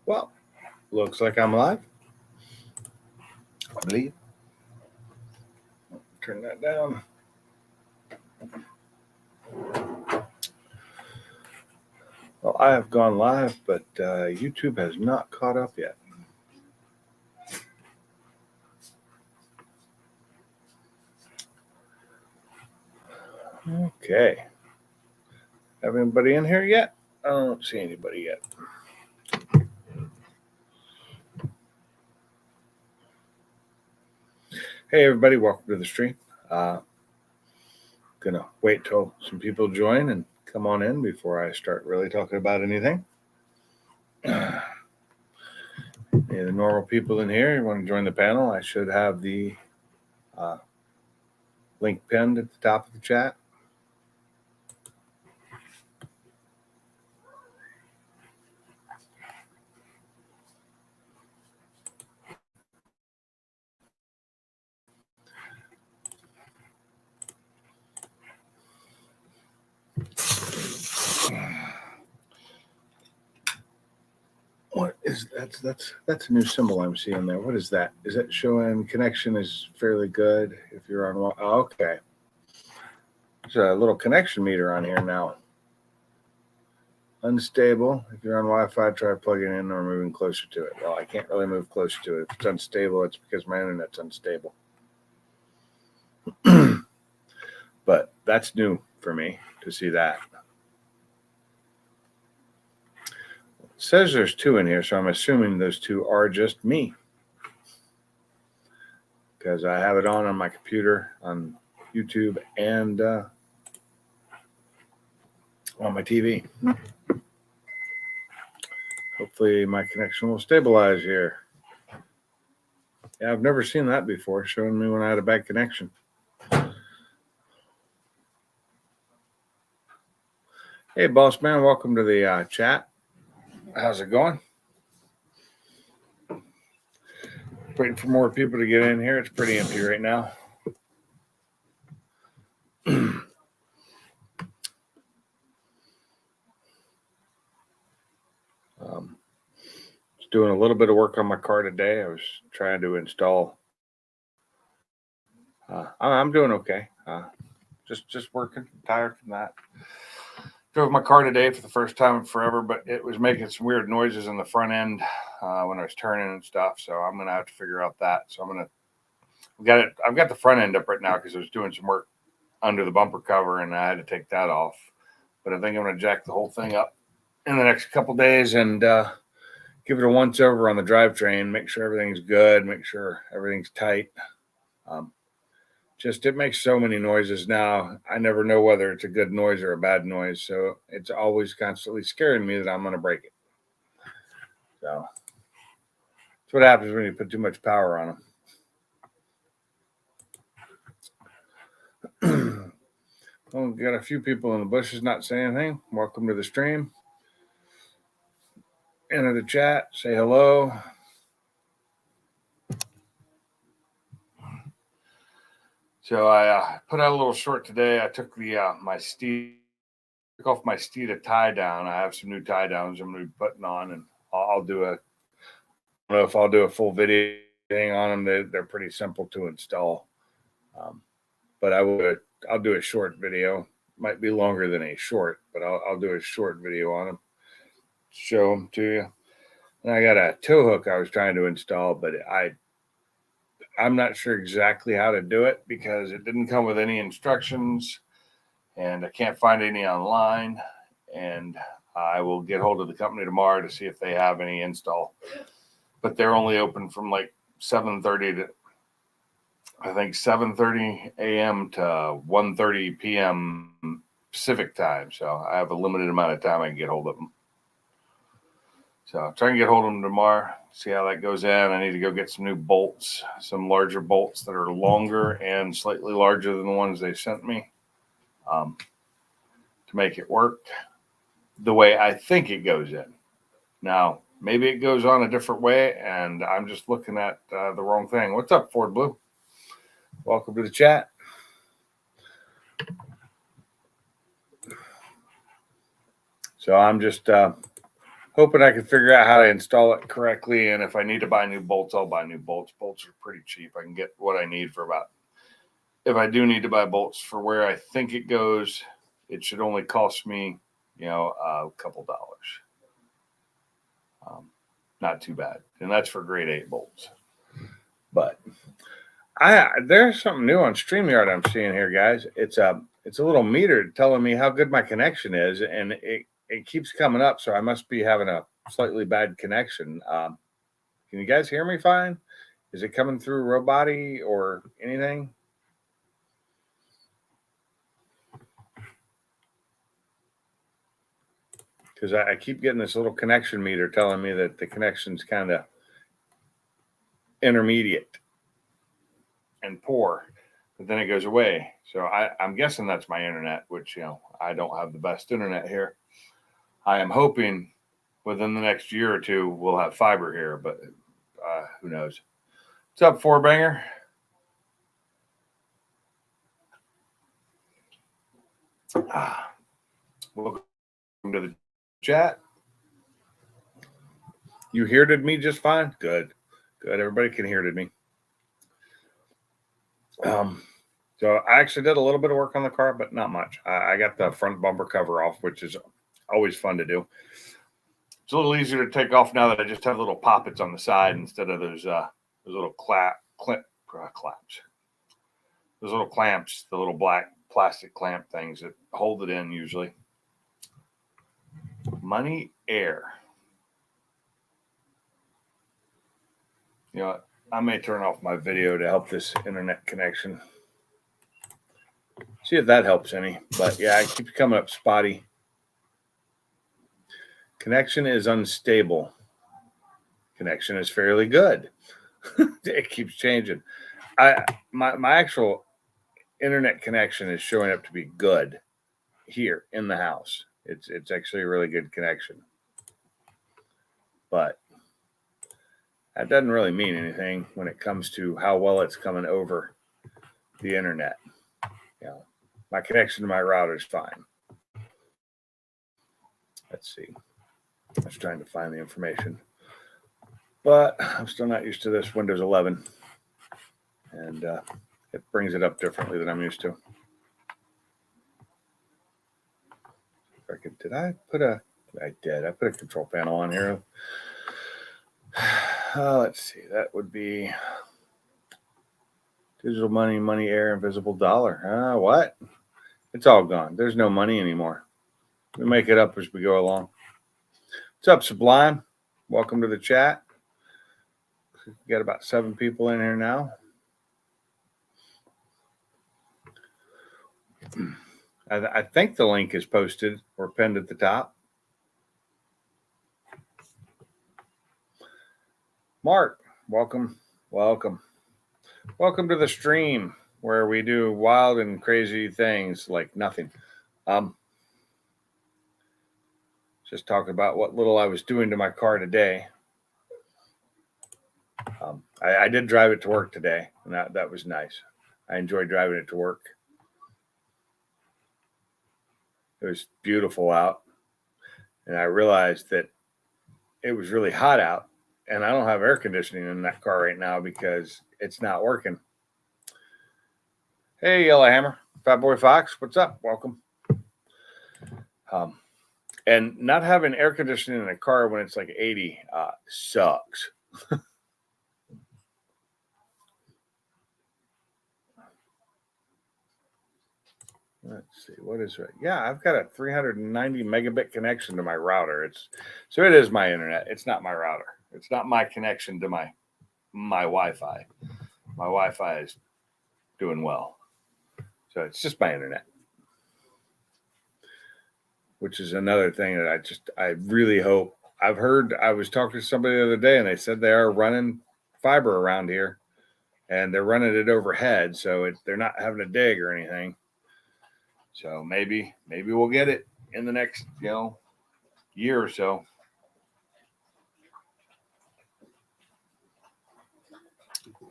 Well, looks like I'm live. I believe. Turn that down. Well, I have gone live, but YouTube has not caught up yet. Okay. Have anybody in here yet? I don't see anybody yet. Hey, everybody. Welcome to the stream. Gonna wait till some people join and come on in before I start really talking about anything. The normal people in here, you want to join the panel, I should have the link pinned at the top of the chat. What is that's a new symbol I'm seeing there. What is that? Is that showing connection is fairly good if you're on? Oh, okay. There's a little connection meter on here now. Unstable. If you're on Wi-Fi, try plugging in or moving closer to it. Well, I can't really move closer to it. If it's unstable, it's because my internet's unstable. But that's new for me to see that. It says there's two in here, so I'm assuming those two are just me. Because I have it on my computer, on YouTube, and on my TV. Hopefully my connection will stabilize here. Yeah, I've never seen that before, showing me when I had a bad connection. Hey, boss man, welcome to the chat. How's it going? Waiting for more people to get in here. It's pretty empty right now. Just doing a little bit of work on my car today. I was trying to install. I'm doing okay. Just working. Tired from that. Drove my car today for the first time in forever, but it was making some weird noises in the front end when I was turning and stuff. So I'm gonna have to figure out that. So I've got the front end up right now because I was doing some work under the bumper cover and I had to take that off. But I think I'm gonna jack the whole thing up in the next couple days and give it a once over on the drivetrain. Make sure everything's good. Make sure everything's tight. It makes so many noises now. I never know whether it's a good noise or a bad noise. So it's always constantly scaring me that I'm going to break it. So that's what happens when you put too much power on them. Well, we got a few people in the bushes not saying anything. Welcome to the stream. Enter the chat. Say hello. So I put out a little short today. I took took off my Steeda tie down. I have some new tie downs I'm going to be putting on, and I don't know if I'll do a full video on them. They're pretty simple to install, but I'll do a short video. Might be longer than a short, but I'll do a short video on them. Show them to you. And I got a tow hook I was trying to install, but I'm not sure exactly how to do it because it didn't come with any instructions and I can't find any online. And I will get hold of the company tomorrow to see if they have any install. But they're only open from like 7:30 to, I think, 7:30 a.m. to 1:30 p.m. Pacific time. So I have a limited amount of time I can get hold of them. So I'll try and get hold of them tomorrow, see how that goes in. I need to go get some new bolts, some larger bolts that are longer and slightly larger than the ones they sent me to make it work the way I think it goes in. Now, maybe it goes on a different way, and I'm just looking at the wrong thing. What's up, Ford Blue? Welcome to the chat. So I'm just hoping I can figure out how to install it correctly. And if I need to buy new bolts, I'll buy new bolts. Bolts are pretty cheap. I can get what I need for about, if I do need to buy bolts for where I think it goes, it should only cost me, a couple dollars. Not too bad. And that's for grade 8 bolts. But there's something new on StreamYard I'm seeing here, guys. It's a little meter telling me how good my connection is, and it keeps coming up, so I must be having a slightly bad connection. Can you guys hear me fine? Is it coming through Roboti or anything? Because I keep getting this little connection meter telling me that the connection's kind of intermediate and poor, but then it goes away. So I'm guessing that's my internet, which, I don't have the best internet here. I am hoping within the next year or two we'll have fiber here, but who knows? What's up, Four Banger? Welcome to the chat. You hearded me just fine? Good. Everybody can hear me. So I actually did a little bit of work on the car, but not much. I got the front bumper cover off, which is always fun to do. It's a little easier to take off now that I just have little poppets on the side instead of those little clamps. Those little clamps, the little black plastic clamp things that hold it in usually. Money Air. I may turn off my video to help this internet connection. See if that helps any. But yeah, it keeps coming up spotty. Connection is unstable. Connection is fairly good. It keeps changing. My actual internet connection is showing up to be good here in the house. It's actually a really good connection. But that doesn't really mean anything when it comes to how well it's coming over the internet. My connection to my router is fine. Let's see. I was trying to find the information, but I'm still not used to this Windows 11, and it brings it up differently than I'm used to. I did. I put a control panel on here. Let's see. That would be digital money, Money Air, invisible dollar. What? It's all gone. There's no money anymore. We make it up as we go along. What's up, Sublime? Welcome to the chat. We got about 7 people in here now. I think the link is posted or pinned at the top. Mark, welcome. Welcome to the stream where we do wild and crazy things like nothing. Just talking about what little I was doing to my car today. I did drive it to work today, and that was nice. I enjoyed driving it to work. It was beautiful out, and I realized that it was really hot out, and I don't have air conditioning in that car right now because it's not working. Hey, Yellowhammer, Fat Boy Fox, what's up? Welcome. And not having air conditioning in a car when it's like 80 sucks. Let's see, what is it? Yeah, I've got a 390 megabit connection to my router. It is my internet. It's not my router. It's not my connection to my Wi-Fi. My Wi-Fi is doing well. So it's just my internet. Which is another thing that I really hope. I was talking to somebody the other day and they said they are running fiber around here and they're running it overhead. So they're not having to dig or anything. So maybe we'll get it in the next, year or so.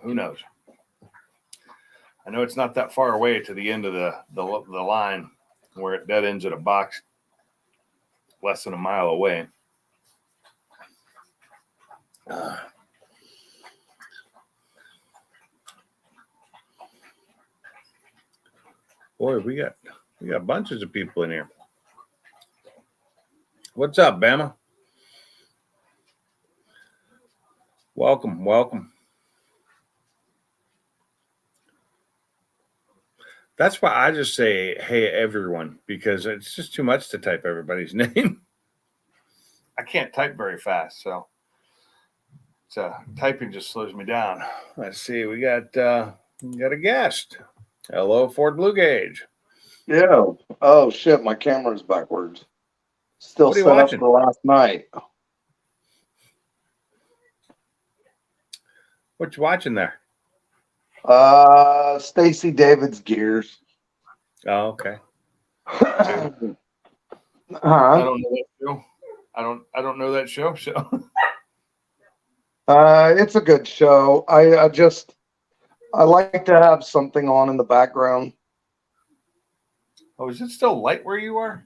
Who knows? I know it's not that far away to the end of the line where it dead ends at a box less than a mile away. Boy, we got bunches of people in here. What's up, Bama? Welcome. That's why I just say, hey, everyone, because it's just too much to type everybody's name. I can't type very fast, so typing just slows me down. Let's see. We got a guest. Hello, Ford Blue Gauge. Yeah. Oh shit, my camera's backwards. Still What are you set up watching? for last night. What you watching there? Stacy David's Gears. Oh, okay. Huh? I don't know that show. I don't know that show. So It's a good show. I like to have something on in the background. oh, is it still light where you are?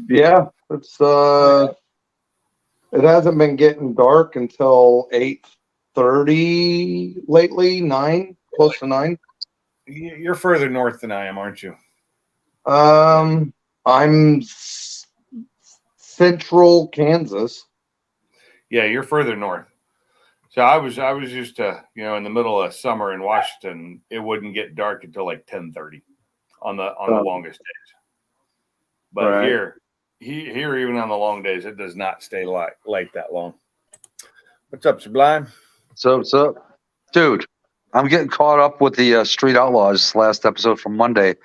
Yeah, it's it hasn't been getting dark until 8:30 lately, 9, close to 9. You're further north than I am, aren't you? I'm central Kansas. Yeah, you're further north. So I was used to, in the middle of summer in Washington, it wouldn't get dark until like 10:30 on the longest days. But Right. here even on the long days, it does not stay light that long. What's up, Sublime? What's up? Dude, I'm getting caught up with the Street Outlaws last episode from Monday.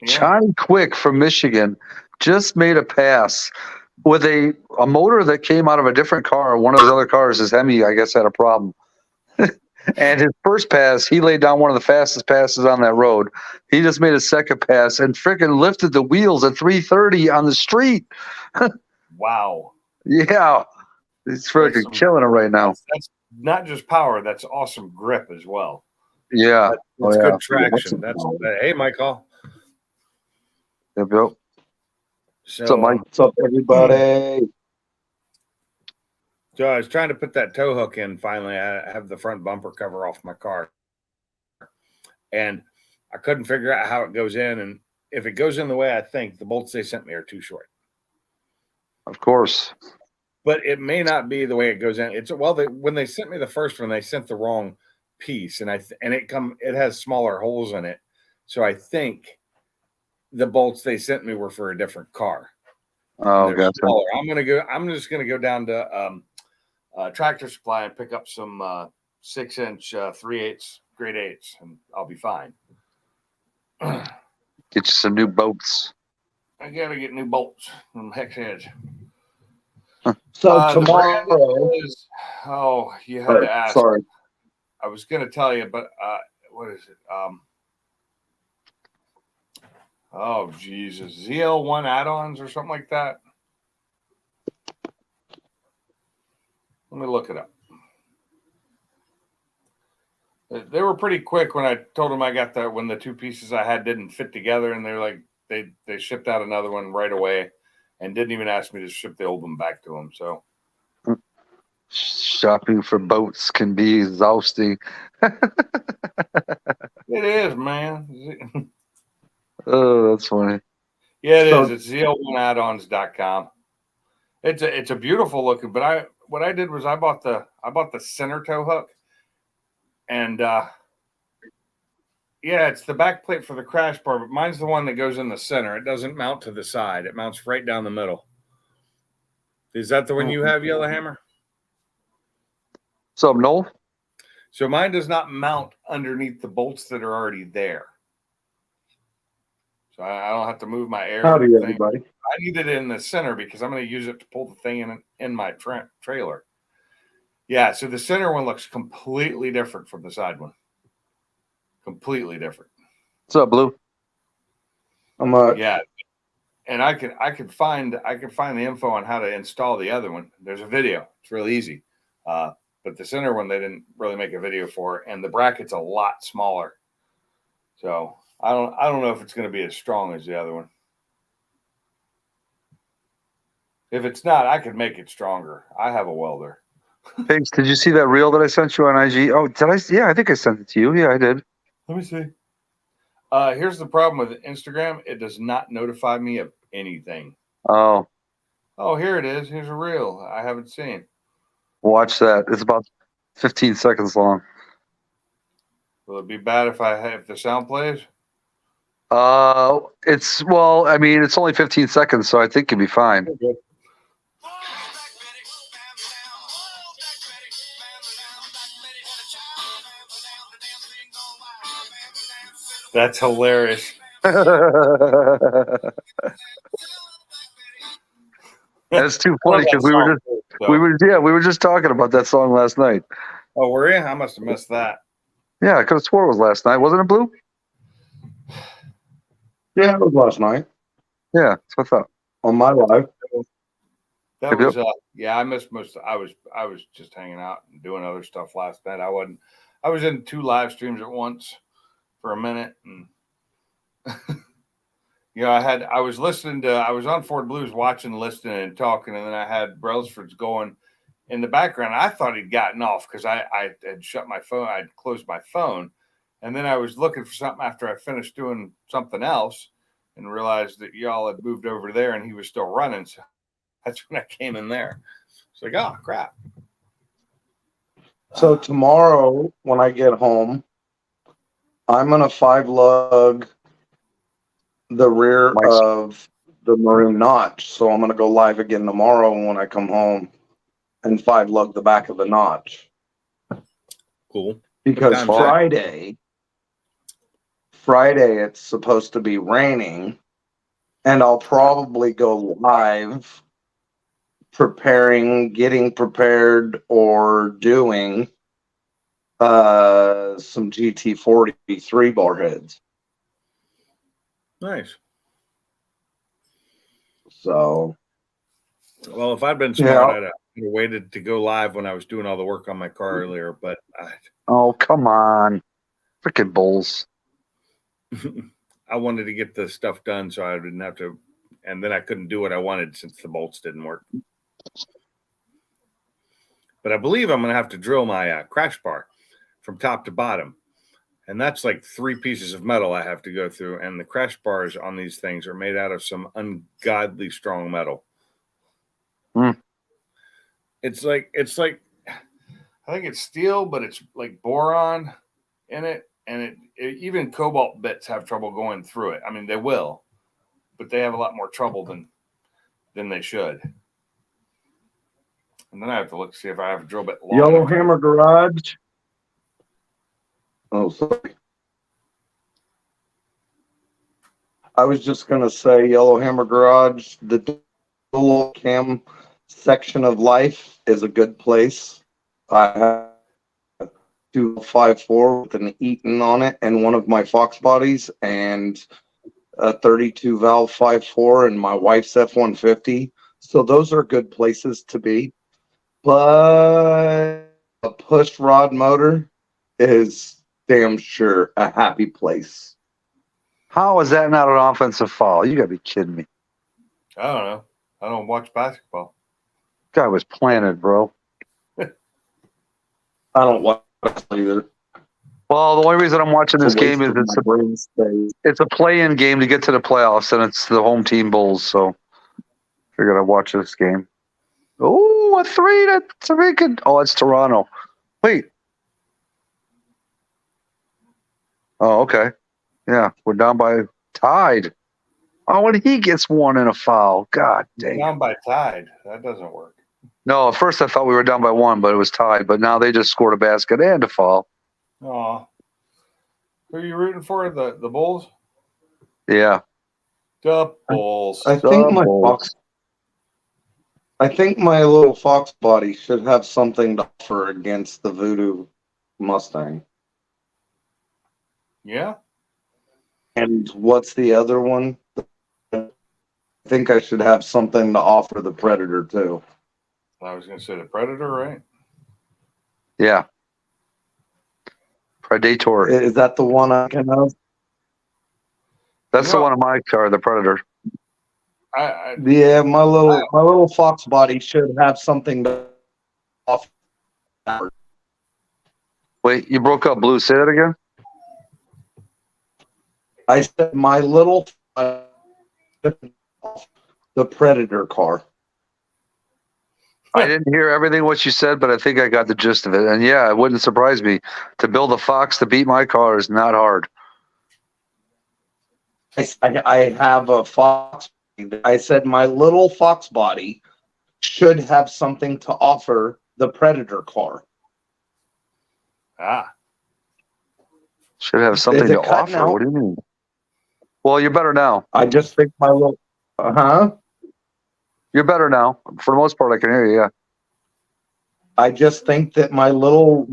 Yeah. Johnny Quick from Michigan just made a pass with a motor that came out of a different car. One of his other cars, his Hemi, I guess, had a problem. And his first pass, he laid down one of the fastest passes on that road. He just made a second pass and freaking lifted the wheels at 330 on the street. Wow. Yeah. He's freaking killing it right now. That's not just power, that's awesome grip as well. Yeah. That's good traction. Hey, Michael. Yep. So, What's up, Mike? What's up, everybody? So I was trying to put that tow hook in. Finally, I have the front bumper cover off my car, and I couldn't figure out how it goes in. And if it goes in the way I think, the bolts they sent me are too short. Of course. But it may not be the way it goes in. When they sent me the first one, they sent the wrong piece, and it has smaller holes in it. So I think the bolts they sent me were for a different car. Oh, gotcha. Smaller. I'm just gonna go down to Tractor Supply and pick up some 6-inch 3/8 grade 8s, and I'll be fine. Get you some new bolts. I gotta get new bolts from Hex Edge. So tomorrow you had to ask. Sorry. I was gonna tell you, but what is it? Oh Jesus, ZL1 add-ons or something like that. Let me look it up. They were pretty quick when I told them I got that when the two pieces I had didn't fit together, and they're like they shipped out another one right away, and didn't even ask me to ship the old one back to them. So shopping for boats can be exhausting. It is, man. Oh, that's funny. Yeah, it is. It's ZL1addons.com. It's a beautiful looking, but what I did was I bought the center tow hook, and it's the back plate for the crash bar, but mine's the one that goes in the center. It doesn't mount to the side. It mounts right down the middle. Is that the one you have, Yellowhammer? What's up, Noel? So mine does not mount underneath the bolts that are already there. So I don't have to move my air. Howdy, everybody. I need it in the center because I'm going to use it to pull the thing in my trailer. Yeah, so the center one looks completely different from the side one. Completely different. What's up, Blue? Yeah, and I could find the info on how to install the other one. There's a video. It's real easy. But the center one they didn't really make a video for, and the bracket's a lot smaller. So I don't know if it's going to be as strong as the other one. If it's not, I could make it stronger. I have a welder. Pigs, did you see that reel that I sent you on IG? Oh, did I? Yeah, I think I sent it to you. Yeah, I did. Let me see. Here's the problem with Instagram. It does not notify me of anything. Oh, Oh, here it is. Here's a reel I haven't seen. watch that. It's about 15 seconds long. Will it be bad if the sound plays? It's well, I mean, it's only 15 seconds, so I think it'll be fine. Okay. That's hilarious. That's too funny because we were just talking about that song last night. Oh, were you? I must have missed that. Yeah, I could have swore it was last night. Wasn't it, Blue? Yeah, it was last night Yeah, that's what I thought. on my live. That Yep, was yeah. I missed most. I was just hanging out and doing other stuff last night. I wasn't. I was in 2 live streams at once for a minute, and I was listening to. I was on Ford Blues watching, listening, and talking, and then I had Brailsford's going in the background. I thought he'd gotten off because I had shut my phone. I'd closed my phone, and then I was looking for something after I finished doing something else, and realized that y'all had moved over there, and he was still running. So that's when I came in there. It's like, oh crap. So tomorrow when I get home, I'm gonna 5-lug the rear Nice. of the maroon notch. So I'm gonna go live again tomorrow when I come home and 5-lug the back of the notch. Cool. Because What time's that? Friday it's supposed to be raining, and I'll probably go live getting prepared, or doing some GT40 3-bar heads. Nice. So Well, if I'd been smart, I'd have waited to go live when I was doing all the work on my car earlier. But Oh, come on. Freaking Bulls. I wanted to get the stuff done so I didn't have to, and then I couldn't do what I wanted since the bolts didn't work. But I believe I'm going to have to drill my crash bar from top to bottom. And that's like 3 pieces of metal I have to go through. And the crash bars on these things are made out of some ungodly strong metal. Mm. It's like, I think it's steel, but it's like boron in it. And even cobalt bits have trouble going through it. I mean, they will, but they have a lot more trouble than they should. And then I have to look to see if I have a drill bit long. Yellowhammer Garage. Oh, sorry. I was just gonna say Yellowhammer Garage, the dual cam section of life is a good place. I have 254 with an Eaton on it and one of my Fox bodies, and a 32 valve 5.4 and my wife's F-150. So those are good places to be. But a push rod motor is damn sure a happy place. How is that not an offensive foul? You got to be kidding me. I don't know. I don't watch basketball. Guy was planted, bro. I don't watch either. Well, the only reason I'm watching this game is it's a play-in game to get to the playoffs, and it's the home team Bulls. So, figured I'd watch this game. Oh, a 3 that's a very good. Oh, it's Toronto. Wait. Oh, okay. Yeah, we're down by tied. Oh, and he gets one in a foul. God dang. Down by tied. That doesn't work. No, at first I thought we were down by 1, but it was tied. But now they just scored a basket and a foul. Oh. Who are you rooting for? The Bulls? Yeah. The Bulls. I think my little Fox body should have something to offer against the Voodoo Mustang. Yeah? And what's the other one? I think I should have something to offer the Predator too. I was going to say the Predator, right? Yeah. Predator. Is that the one I can have? That's the one on my car, the Predator. Yeah, my little Fox body should have something to offer Wait, you broke up, Blue. Say that again. I said my little the Predator car. I didn't hear everything what you said, but I think I got the gist of it. And yeah, it wouldn't surprise me. To build a Fox to beat my car is not hard. I have a Fox. I said my little Fox body should have something to offer the Predator car. Ah, Should have something Is it to cutting offer. out? What do you mean? Well, you're better now. I just think my little, You're better now. For the most part, I can hear you. Yeah. I just think that my little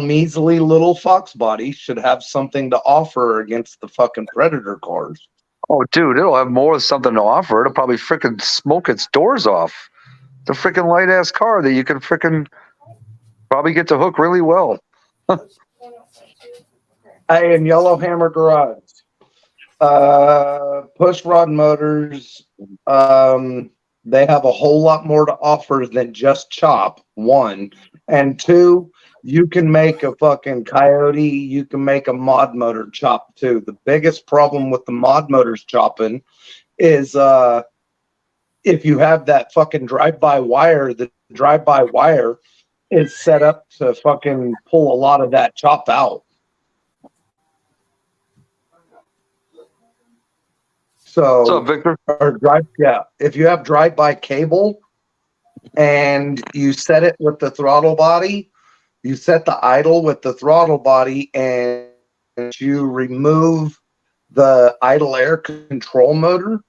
measly little Fox body should have something to offer against the fucking Predator cars. Oh, dude, it'll have more something to offer. It'll probably freaking smoke its doors off. The freaking light ass car that you can freaking probably get to hook really well. Hey, in Yellowhammer Garage, Push Rod Motors, they have a whole lot more to offer than just chop, one. And two, you can make a fucking Coyote, you can make a mod motor chop too. The biggest problem with the mod motors chopping is if you have that fucking drive-by wire, the drive-by wire is set up to fucking pull a lot of that chop out. What's So, up, Victor? if you have drive-by cable and you set it with the throttle body, you set the idle with the throttle body and you remove the idle air control motor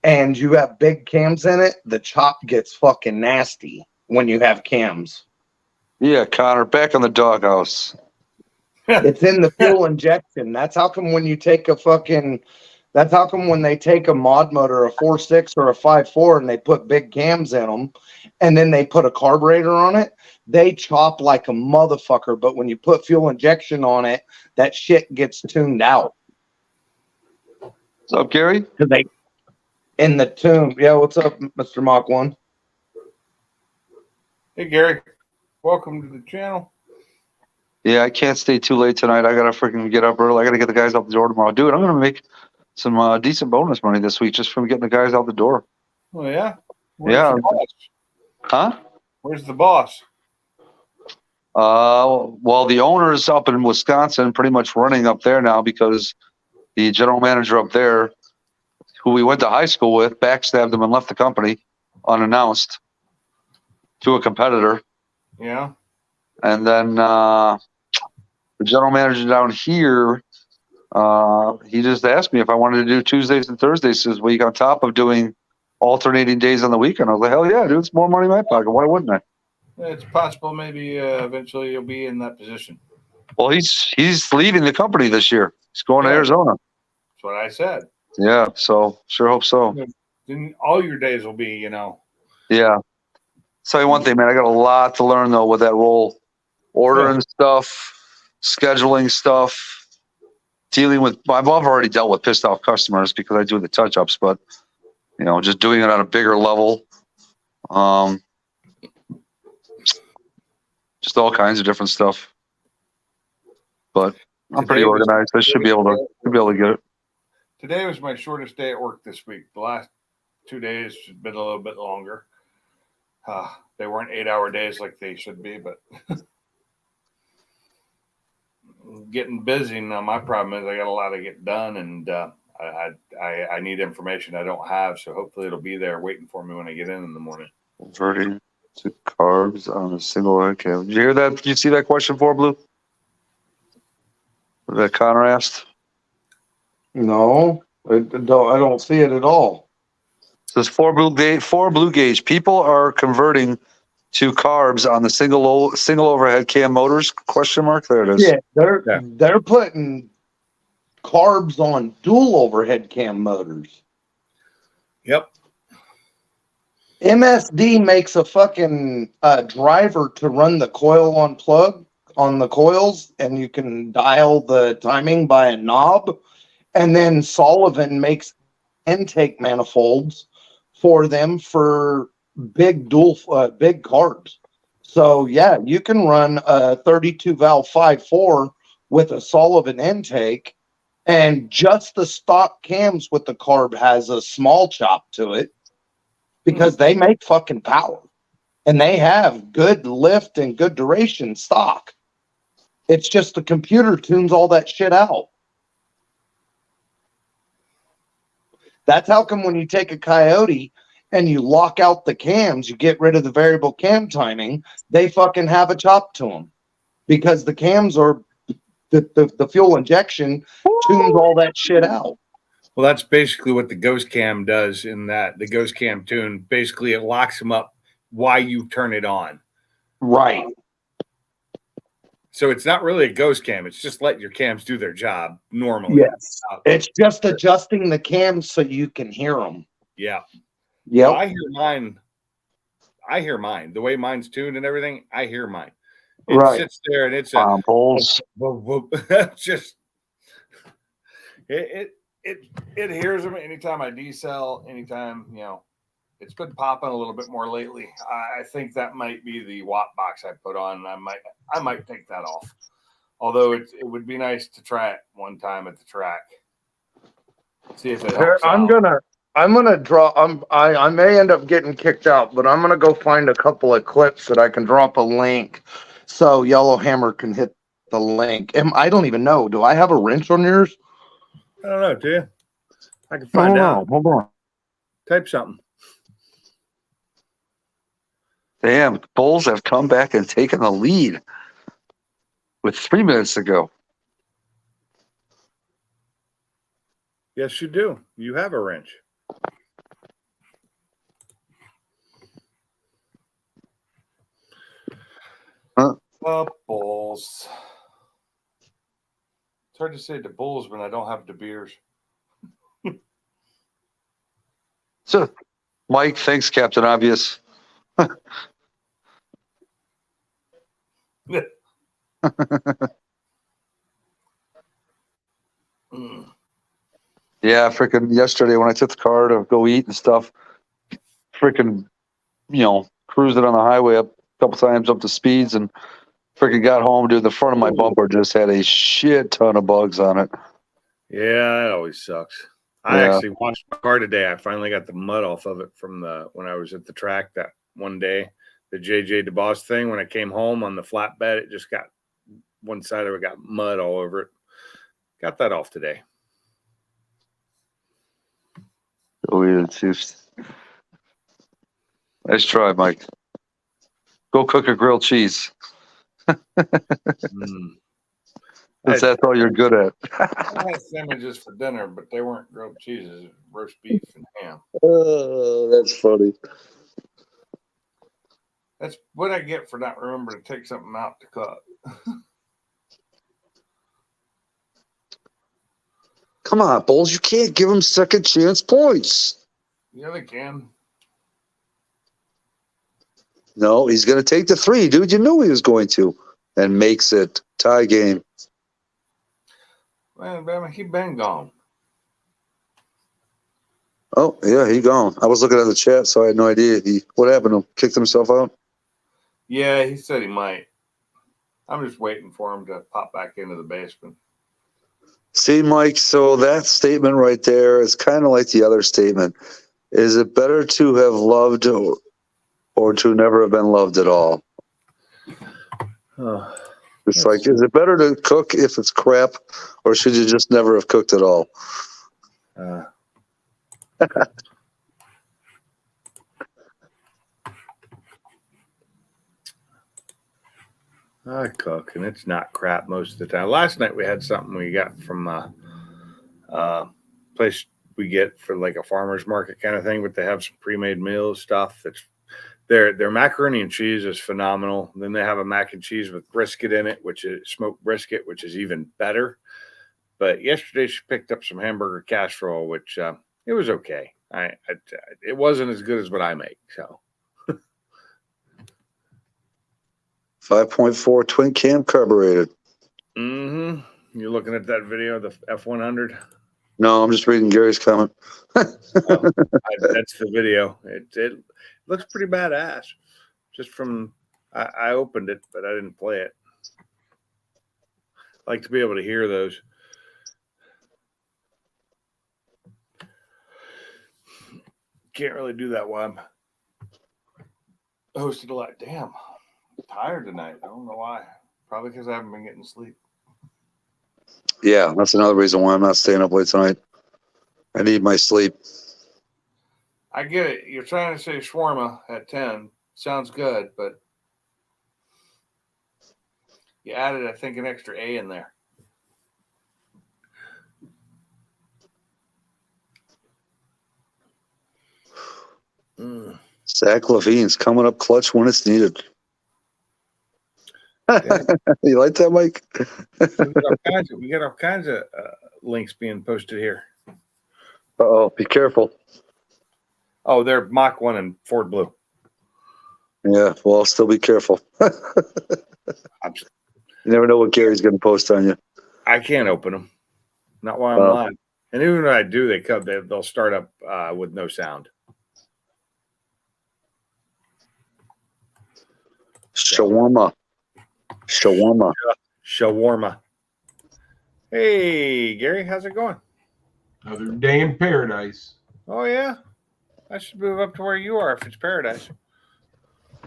and you have big cams in it, the chop gets fucking nasty when you have cams. Yeah, Connor, back on the doghouse. It's in the fuel injection. That's how come when you take a fucking, that's how come when they take a mod motor, a 4.6 or a 5.4, and they put big cams in them, and then they put a carburetor on it, they chop like a motherfucker. But when you put fuel injection on it, that shit gets tuned out. What's up, Gary? Cause they in the tune. Yeah, what's up, Mr. Mach 1? hey Gary, welcome to the channel. Yeah, I can't stay too late tonight. I gotta freaking get up early. I gotta get the guys out the door tomorrow. Dude, I'm gonna make some decent bonus money this week just from getting the guys out the door. Oh yeah, Where's Yeah. the boss? Huh? Where's the boss? Well, the owner's up in Wisconsin, pretty much running up there now because the general manager up there, who we went to high school with, backstabbed him and left the company unannounced to a competitor. Yeah. And then the general manager down here, he just asked me if I wanted to do Tuesdays and Thursdays this week on top of doing alternating days on the weekend. I was like, hell yeah, dude, it's more money in my pocket. Why wouldn't I? It's possible maybe eventually you'll be in that position. Well, he's leaving the company this year. He's going to Yeah. Arizona. That's what I said. Yeah, so sure hope so. Then all your days will be, Yeah. Tell you one thing, man, I got a lot to learn though with that role. Ordering stuff, scheduling stuff, dealing with I've already dealt with pissed off customers because I do the touch ups, but just doing it on a bigger level. Just all kinds of different stuff. But I'm pretty organized. I should be able to get it. Today was my shortest day at work this week. The last 2 days have been a little bit longer. They weren't 8-hour days like they should be, but getting busy now. My problem is I got a lot to get done, and I need information I don't have. So hopefully it'll be there waiting for me when I get in the morning. Converting to carbs on a single account. Did you hear that? Did you see that question for Blue? That Connor asked. No, I don't see it at all. It says four blue gauge. People are converting to carbs on the single overhead cam motors? Question mark. There it is. Yeah, they're putting carbs on dual overhead cam motors. Yep. MSD makes a fucking driver to run the coil on plug on the coils, and you can dial the timing by a knob. And then Sullivan makes intake manifolds for them for big big carbs. So yeah, you can run a 32 valve 5.4 with a Sullivan intake, and just the stock cams with the carb has a small chop to it because they make fucking power and they have good lift and good duration stock. It's just the computer tunes all that shit out. That's how come when you take a Coyote and you lock out the cams, you get rid of the variable cam timing, they fucking have a chop to them because the cams are the fuel injection tunes all that shit out. Well, that's basically what the Ghost Cam does in that the Ghost Cam tune. Basically, it locks them up while you turn it on. Right. So it's not really a Ghost Cam. It's just letting your cams do their job normally. Yes. It's just adjusting the cams so you can hear them. Yeah. Yeah. Well, I hear mine. The way mine's tuned and everything, I hear mine. It Right. sits there and it's a Bulls. just it hears them anytime I decel, anytime, it's been popping a little bit more lately. I think that might be the watt box I put on. I might take that off. Although it would be nice to try it one time at the track. See if it helps. I'm gonna draw. I may end up getting kicked out, but I'm gonna go find a couple of clips that I can drop a link, so Yellowhammer can hit the link. I don't even know. Do I have a wrench on yours? I don't know. Do you? I can find out. Hold on. Type something. Damn, Bulls have come back and taken the lead with 3 minutes to go. Yes, you do. You have a wrench. Huh? Bulls. It's hard to say the Bulls when I don't have the beers. So, Mike, thanks, Captain Obvious. Yeah, freaking yesterday when I took the car to go eat and stuff, freaking, cruising on the highway up a couple times up to speeds and freaking got home, dude. The front of my bumper just had a shit ton of bugs on it. Yeah, it always sucks. I Yeah. actually washed my car today. I finally got the mud off of it from when I was at the track that one day, the JJ DeBoss thing. When I came home on the flatbed, it just got one side of it got mud all over it. Got that off today. Weird too. Nice try, Mike. Go cook a grilled cheese. That's all you're good at. I had sandwiches for dinner, but they weren't grilled cheeses, roast beef and ham. Oh, that's funny. That's what I get for not remembering to take something out to cook. Come on, Bulls. You can't give them second chance points. Yeah, they can. No, he's going to take the 3, dude. You knew he was going to. And makes it tie game. Man, he been gone. Oh, yeah, he gone. I was looking at the chat, so I had no idea. What happened to him? Kicked himself out? Yeah, he said he might. I'm just waiting for him to pop back into the basement. See, Mike, so that statement right there is kind of like the other statement. Is it better to have loved or to never have been loved at all? Oh, It's like, is it better to cook if it's crap, or should you just never have cooked at all? I cook, and it's not crap most of the time. Last night we had something we got from place we get for like a farmer's market kind of thing, but they have some pre-made meals stuff. That's their macaroni and cheese is phenomenal. Then they have a mac and cheese with brisket in it, which is smoked brisket, which is even better. But yesterday she picked up some hamburger casserole, which it was okay. It wasn't as good as what I make. So 5.4 twin cam carbureted. you're looking at that video, the F100. No, I'm just reading Gary's comment. That's the video. It looks pretty badass, just from I opened it, but I didn't play it. I like to be able to hear those. Can't really do that while I'm hosted a lot. Damn, I'm tired tonight. I don't know why. Probably because I haven't been getting sleep. Yeah, that's another reason why I'm not staying up late tonight. I need my sleep. I get it. You're trying to say shawarma at 10. Sounds good, but you added, I think, an extra A in there. Zach Levine's coming up clutch when it's needed. You like that, Mike? We get all kinds of links being posted here. Oh, be careful. Oh, they're Mach 1 and Ford Blue. Yeah, well, still be careful. You never know what Gary's going to post on you. I can't open them. Not while I'm live. And even when I do, they'll start up with no sound. Shawarma. Shawarma. Hey, Gary, how's it going? Another day in paradise. Oh, yeah. I should move up to where you are if it's paradise.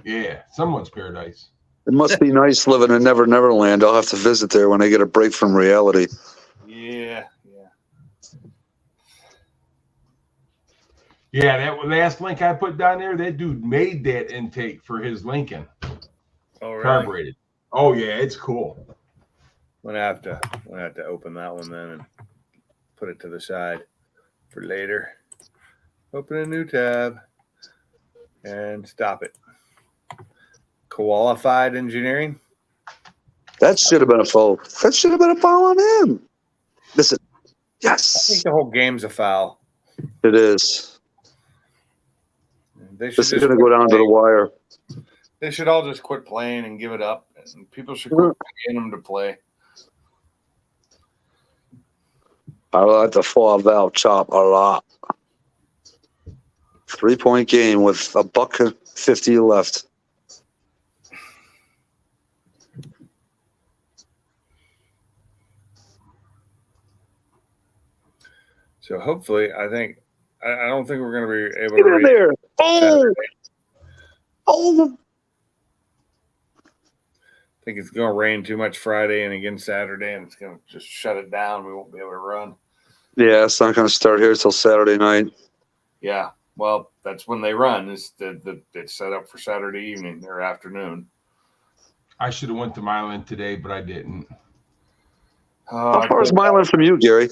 Yeah, someone's paradise. It must be nice living in Never Neverland. I'll have to visit there when I get a break from reality. Yeah. Yeah, that last link I put down there, that dude made that intake for his Lincoln. Oh, really? Carbureted. Oh, yeah, it's cool. I'm gonna have to open that one then and put it to the side for later. Open a new tab and stop it. Qualified engineering. That should have been a foul. That should have been a foul on him. Listen, I yes, think the whole game's a foul. it is. They should This is just going to go down to the wire. They should all just quit playing and give it up. And people should quit paying them to play. I like the 4-valve chop a lot. 3-point game with $1.50 left. So hopefully, I don't think we're going to be able Get to in race there! Oh, Saturday. oh! I think it's going to rain too much Friday and again Saturday, and it's going to just shut it down. We won't be able to run. Yeah, it's not going to start here till Saturday night. Yeah, well, that's when they run. It's set up for Saturday evening or afternoon. I should have went to Milan today, but I didn't. How far is Milan from you, Gary?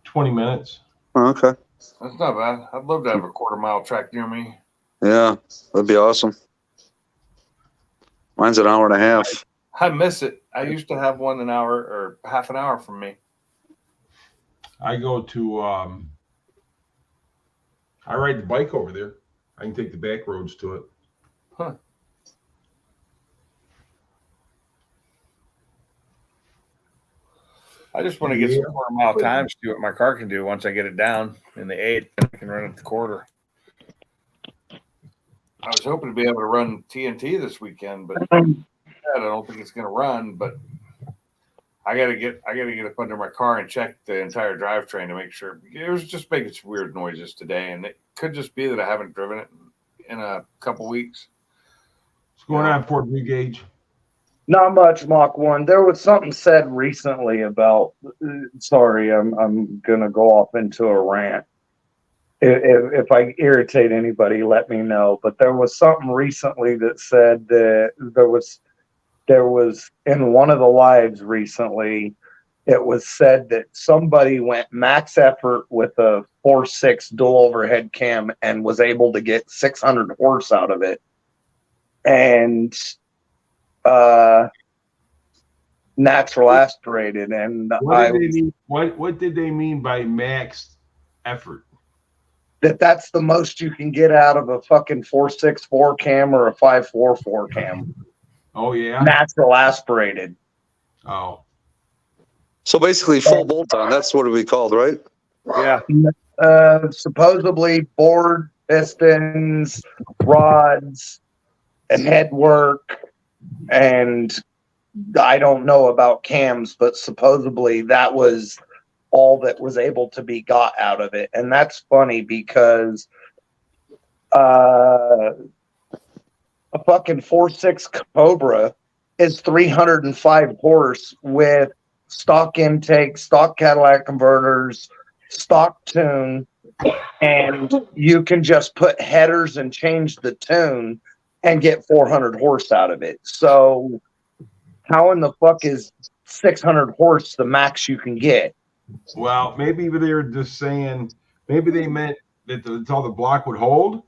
20 minutes. Oh, okay. That's not bad. I'd love to have a quarter-mile track near me. Yeah, that'd be awesome. Mine's an hour and a half. I miss it. I used to have one an hour or half an hour from me. I go to, I ride the bike over there. I can take the back roads to it. Huh. I just want to get some quarter-mile times to see what my car can do once I get it down in the 8, and I can run it the quarter. I was hoping to be able to run TNT this weekend, but I don't think it's going to run. But I got to get up under my car and check the entire drivetrain to make sure. It was just making some weird noises today, and it could just be that I haven't driven it in a couple weeks. What's going on, Fort Gauge? Not much, Mach 1. There was something said recently about. Sorry, I'm gonna go off into a rant. If I irritate anybody, let me know. But there was something recently that said that there was in one of the lives recently. It was said that somebody went max effort with a 4.6 dual overhead cam and was able to get 600 horse out of it, and natural aspirated. And What did they mean by max effort? That's the most you can get out of a fucking 4.6 cam or a 5.4 cam. Oh yeah, Natural aspirated. Oh, So basically, full bolt on. That's what it would be called, right? Yeah. Supposedly board, pistons, rods, head work, and I don't know about cams, but supposedly that was all that was able to be got out of it. And that's funny because a fucking 4.6 Cobra is 305 horse with stock intake, stock Cadillac converters, stock tune, and you can just put headers and change the tune and get 400 horse out of it. So how in the fuck is 600 horse the max you can get? Well, maybe they were just saying, maybe they meant that that's all the block would hold.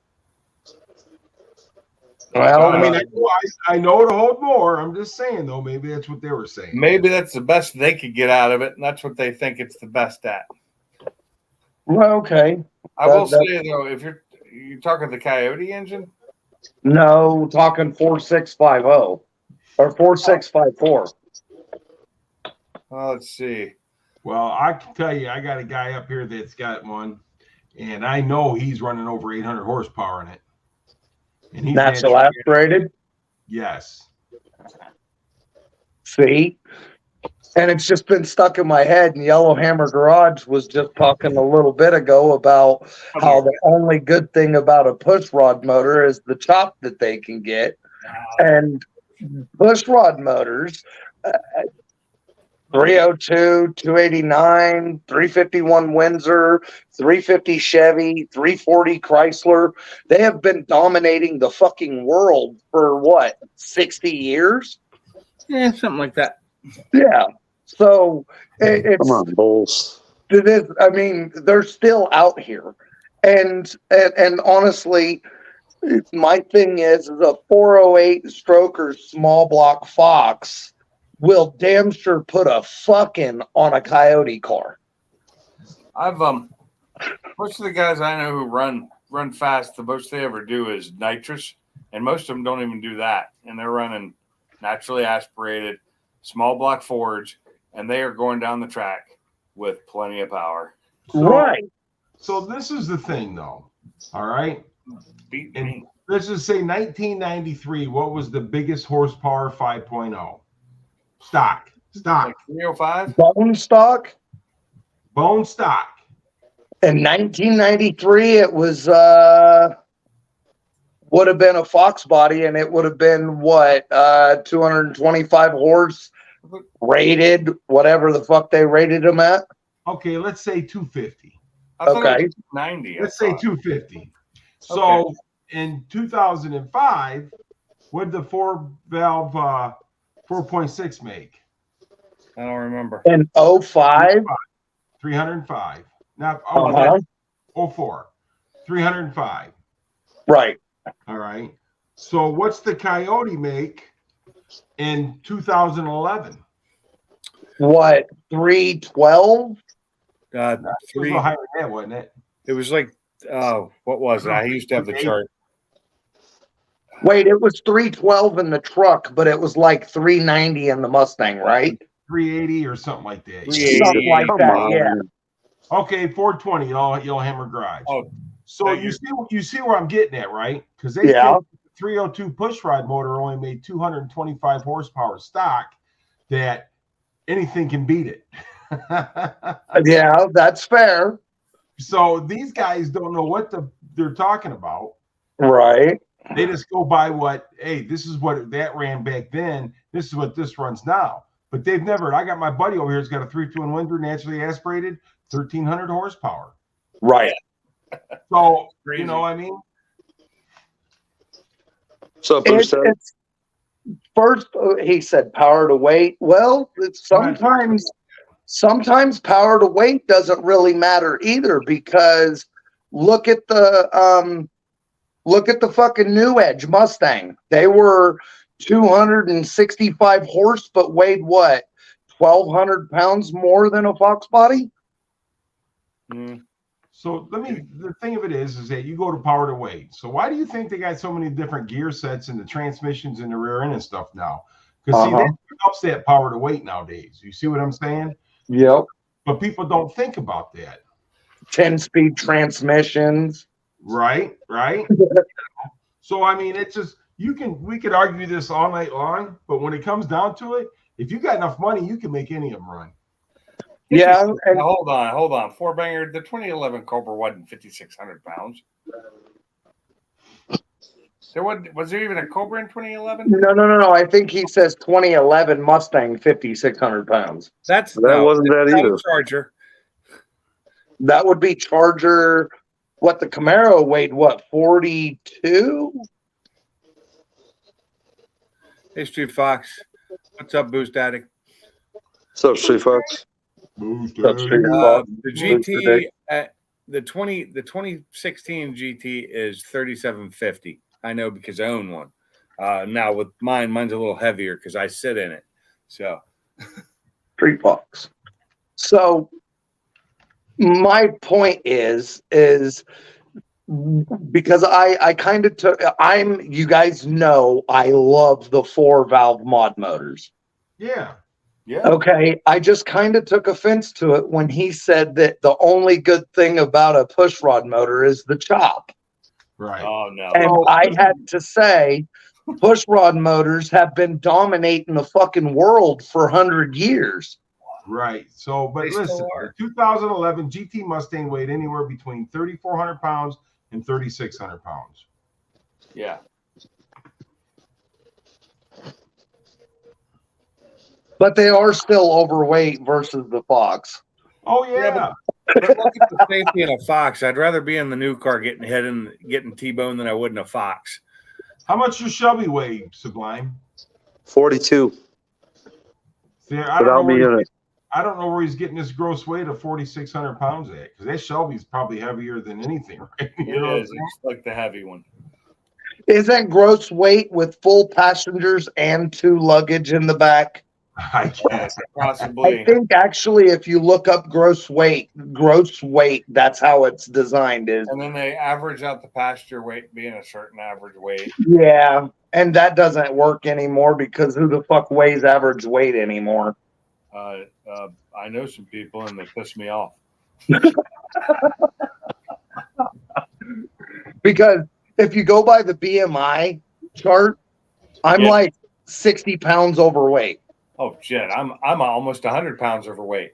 Well, I mean, I know to hold more. I'm just saying, though, maybe that's what they were saying. Maybe that's the best they could get out of it, and that's what they think it's the best at. well, okay. I will say though, if you're talking the Coyote engine, No, talking 4650 or 4654. well, let's see. Well, I can tell you, I got a guy up here that's got one, and I know he's running over 800 horsepower in it. And he's Natural aspirated. Yes. See? And it's just been stuck in my head. And Yellowhammer Garage was just talking a little bit ago about how the only good thing about a push rod motor is the chop that they can get. And push rod motors, 302, 289, 351 Windsor, 350 Chevy, 340 Chrysler, they have been dominating the fucking world for what, 60 years? Yeah, something like that. Yeah. So it's, Come on, Bulls. it is, I mean, they're still out here. And honestly, my thing is a 408 stroker small block Fox will damn sure put a fucking on a Coyote car. I've most of the guys I know who run fast, the most they ever do is nitrous, and most of them don't even do that, and they're running naturally aspirated small block Fords, and they are going down the track with plenty of power. Right. So this is the thing, though. All right. Beat And me. let's just say 1993. What was the biggest horsepower 5.0? Stock. Like 305? Bone stock. Bone stock. In 1993, it was would have been a Fox body, and it would have been what 225 horse rated, whatever the fuck they rated them at. Okay, let's say 250. I thought it Okay. was 90. Let's say 250. So in 2005, what did the 4-valve 4.6 make? I don't remember. In 05, 305. Now, uh-huh. 04. 305. Right. All right. So what's the Coyote make in 2011? What, 312? God, It was a three. little higher than that, wasn't it? It was like, what was it? I used to have the chart. Wait, it was 312 in the truck, but it was like 390 in the Mustang, right? 380 or something like that. 380. Something like Come that, on. yeah. Okay, 420. You'll hammer garage. Oh, so thank you see where I'm getting at, right? Because they Yeah. think the 302 push rod motor only made 225 horsepower stock. That anything can beat it. Yeah, that's fair. So these guys don't know what they're talking about. Right. They just go by what, hey, this is what that ran back then. This is what this runs now. But they've never. I got my buddy over here who's got a 3.2 Windsor naturally aspirated, 1,300 horsepower. Right. So Crazy. you know, what I mean, What's up, Bruce? It's first, he said power to weight. Well, it's sometimes power to weight doesn't really matter either, because look at the fucking New Edge Mustang. They were 265 horse, but weighed what, 1,200 pounds more than a Fox body? Mm. so the thing of it is that you go to power to weight. So why do you think they got so many different gear sets and the transmissions in the rear end and stuff now? Because see, that helps that power to weight nowadays. You see what I'm saying? Yep. But people don't think about that. 10-speed transmissions. Right. So I mean, it's just we could argue this all night long, but when it comes down to it, if you got enough money, you can make any of them run. Yeah, and Now, hold on. Four banger. The 2011 Cobra wasn't 5,600 pounds. Was there even a Cobra in 2011? no. I think he says 2011 Mustang 5,600 pounds. That wasn't that not a either. Charger. That would be Charger. What the Camaro weighed? What 42? Hey, Street Fox. What's up, Boost Addict? What's up, Street Fox? The GT the 2016 GT is 3750. I know because I own one. Now with mine's a little heavier because I sit in it. So Street Fox. So my point is because I kind of took you guys know I love the 4-valve mod motors. Yeah. yeah. Okay, I just kind of took offense to it when he said that the only good thing about a push rod motor is the chop. Right. Oh no. And I had to say, push rod motors have been dominating the fucking world for 100 years. Right. So, but They still listen, are. the 2011 GT Mustang weighed anywhere between 3,400 pounds and 3,600 pounds. Yeah. But they are still overweight versus the Fox. Oh yeah. But look at the safety in a Fox. I'd rather be in the new car getting hit and getting T-boned than I would in a Fox. How much does Shelby weigh, Sublime? 42. See, I Without don't know me where in it. I don't know where he's getting this gross weight of 4,600 pounds at, because that Shelby's probably heavier than anything, right? You know what I'm It is. It's like the heavy one. Isn't gross weight with full passengers and 2 luggage in the back? I guess. Possibly. I think actually if you look up gross weight, that's how it's designed is. And then they average out the passenger weight being a certain average weight. Yeah, and that doesn't work anymore because who the fuck weighs average weight anymore? I know some people and they piss me off. Because if you go by the BMI chart, I'm Yeah. like 60 pounds overweight. Oh shit! I'm almost 100 pounds overweight.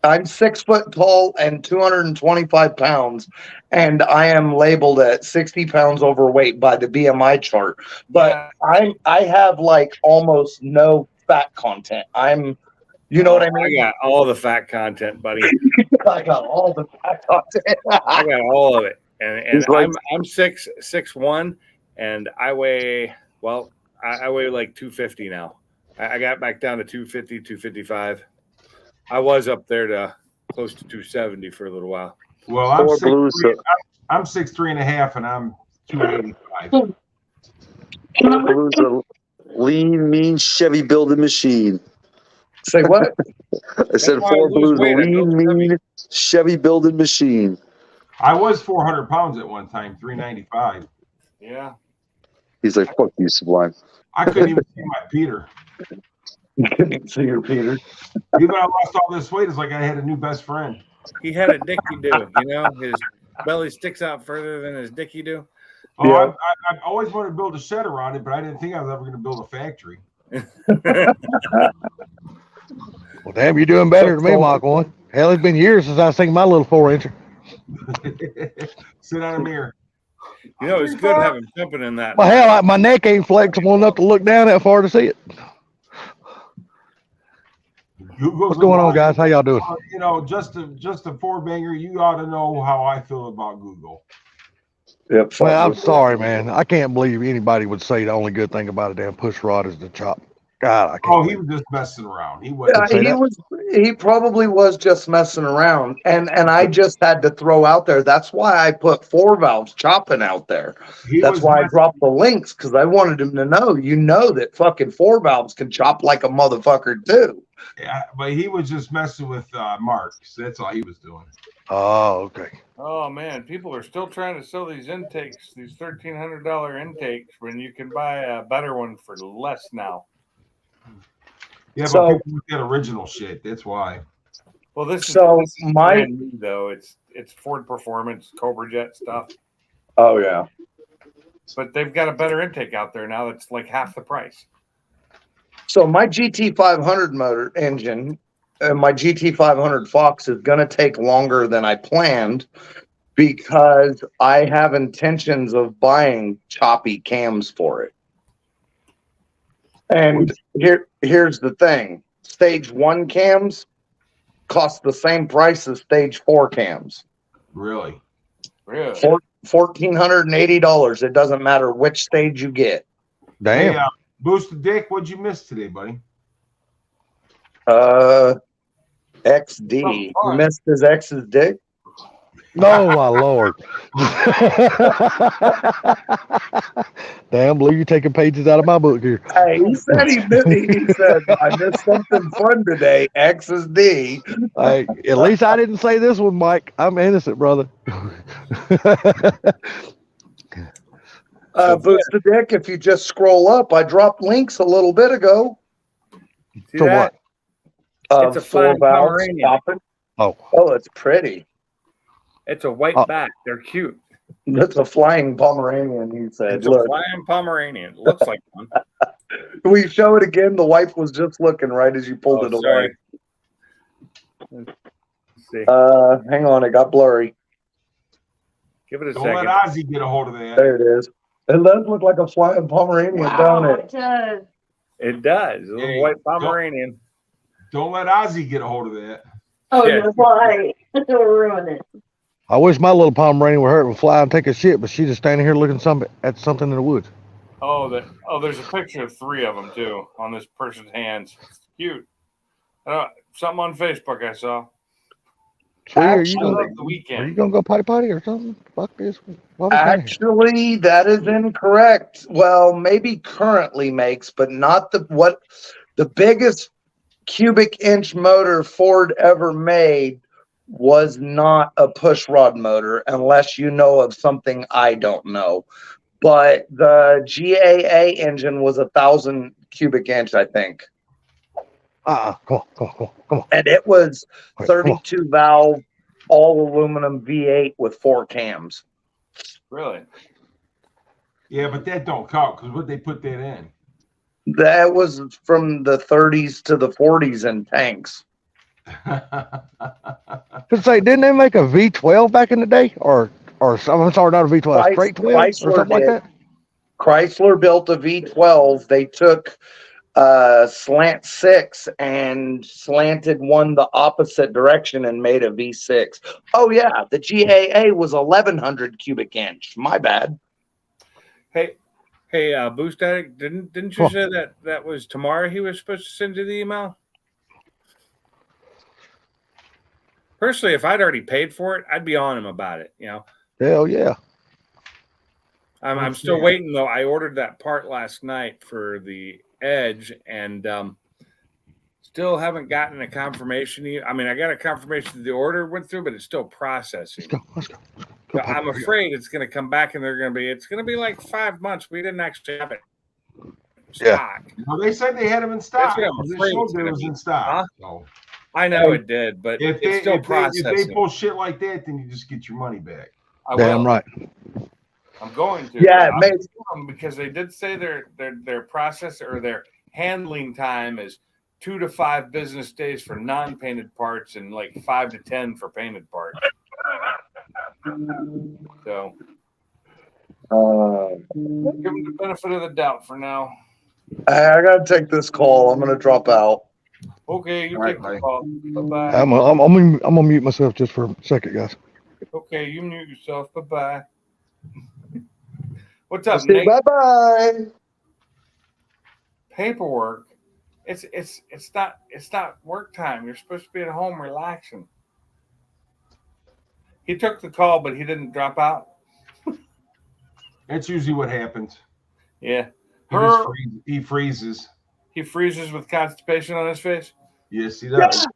I'm 6 foot tall and 225 pounds, and I am labeled at 60 pounds overweight by the BMI chart. But Yeah. I have like almost no fat content. You know what I mean? I got all the fat content, buddy. I got all the fat content. I got all of it, and He's like- I'm 6'1", and I weigh I weigh like 250 now. I got back down to 250, 255. I was up there to close to 270 for a little while. Well, I'm Four 6'3", blues. I'm 6'3" and a half, and I'm 285. Blue's a lean, mean Chevy building machine. Say what? I said why I 4 lose Blues, a weight. I lean, build heavy. mean Chevy building machine. I was 400 pounds at one time, 395. Yeah. He's like, fuck you, Sublime. I couldn't even see my Peter. See your Peter. Even I lost all this weight, it's like I had a new best friend. He had a dicky do, his belly sticks out further than his dicky do. Oh, Yeah. I always wanted to build a shed around it, but I didn't think I was ever going to build a factory. Well, damn, you're doing better than me, Mach 1. Hell, it's been years since I've seen my little 4-incher. Sit on a mirror. It's good having pimping in that. Well, hell, my neck ain't flexible enough to look down that far to see it. What's going on, guys? How y'all doing? Just a 4-banger, you ought to know how I feel about Google. Yep. Well, I'm sorry, man. I can't believe anybody would say the only good thing about a damn push rod is the chop. God, I can't. Oh, he was just messing around. He wasn't. He probably was just messing around, and I just had to throw out there. That's why I put 4 valves chopping out there. That's why I dropped the links, because I wanted him to know. That fucking 4 valves can chop like a motherfucker too. Yeah, but he was just messing with Mark. So that's all he was doing. Oh, okay. Oh man, people are still trying to sell these intakes, these $1,300 intakes, when you can buy a better one for less now. Yeah, So- but people with that original shit. That's why. Well, this is my brand new, though. It's Ford Performance Cobra Jet stuff. oh yeah. but they've got a better intake out there now. That's like half the price. So my GT500 motor engine and my GT500 Fox is going to take longer than I planned because I have intentions of buying choppy cams for it. And here's the thing. Stage 1 cams cost the same price as stage 4 cams. Really? Really? $1,480. It doesn't matter which stage you get. Damn. Hey, Booster Dick, what'd you miss today, buddy? XD. Oh, You missed his ex's dick? No, my lord. Damn, Blue, you're taking pages out of my book here. Hey, he said he said I missed something fun today. X is D. Hey, at least I didn't say this one, Mike. I'm innocent, brother. Booster Dick, if you just scroll up, I dropped links a little bit ago. See So that? what? It's a flying Pomeranian. stopping. Oh, It's pretty. It's a white Oh. back. They're cute. That's a flying Pomeranian, he said. It's a Look, flying Pomeranian. Looks like one. can we show it again? The wife was just looking right as you pulled it away. Sorry. Let's see. Hang on, it got blurry. Give it a Don't second. let Ozzy get a hold of that. There it is. It does look like a flying Pomeranian, don't it? does. It does. A little Hey, white Pomeranian. Don't let Ozzy get a hold of that. Oh, Yeah. you're right. It'll ruin it. I wish my little Pomeranian would hurt and fly and take a shit, but she's just standing here looking at something in the woods. There's a picture of 3 of them too on this person's hands. It's cute. Something on Facebook I saw. Sweetie, I are you love gonna, the are weekend. you gonna go potty or something? Fuck this. What was that? Actually, that is incorrect. Well, maybe currently makes, but not the biggest cubic inch motor Ford ever made was not a push rod motor, unless you know of something I don't know. But the GAA engine was 1,000 cubic inch, I think, Come on. and it was Wait, come on. 32 valve, all aluminum V8 with 4 cams. Really? Yeah, but that don't count because what they put that in. That was from the 30s to the 40s in tanks. Could say, didn't they make a V12 back in the day, or I'm sorry, not a V12, a straight 12 or Chrysler something like did. that? Chrysler built a V12. They took slant 6 and slanted one the opposite direction and made a V6. Oh yeah, the GAA was 1,100 cubic inch. My bad. Hey, Boost Addict, didn't you say that was tomorrow he was supposed to send you the email? Personally, if I'd already paid for it, I'd be on him about it. Hell yeah. I'm still waiting though. I ordered that part last night for the Edge, and still haven't gotten a confirmation. I mean, I got a confirmation that the order went through, but it's still processing. Let's go. So I'm afraid it's going to come back, and it's going to be like 5 months. We didn't actually have it in Yeah. stock. Well, they said they had them in stock. That's what I'm They afraid showed it's it gonna was be. in stock. Huh? So I know it did, but if it's still if processing. they pull shit like that, then you just get your money back. I Damn will. right. I'm going to. Yeah, I'm maybe. going because they did say their process or their handling time is 2 to 5 business days for non-painted parts and like 5 to 10 for painted parts. So give them the benefit of the doubt for now. I gotta take this call. I'm gonna drop out. Okay, you All right, take bye. the call. Bye-bye. I'm gonna mute myself just for a second, guys. Okay, you mute yourself. Bye-bye. What's up, Say Nate? bye bye. Paperwork. It's not work time. You're supposed to be at home relaxing. He took the call, but he didn't drop out. That's usually what happens. Yeah. He freezes. He freezes with constipation on his face. Yes, he does.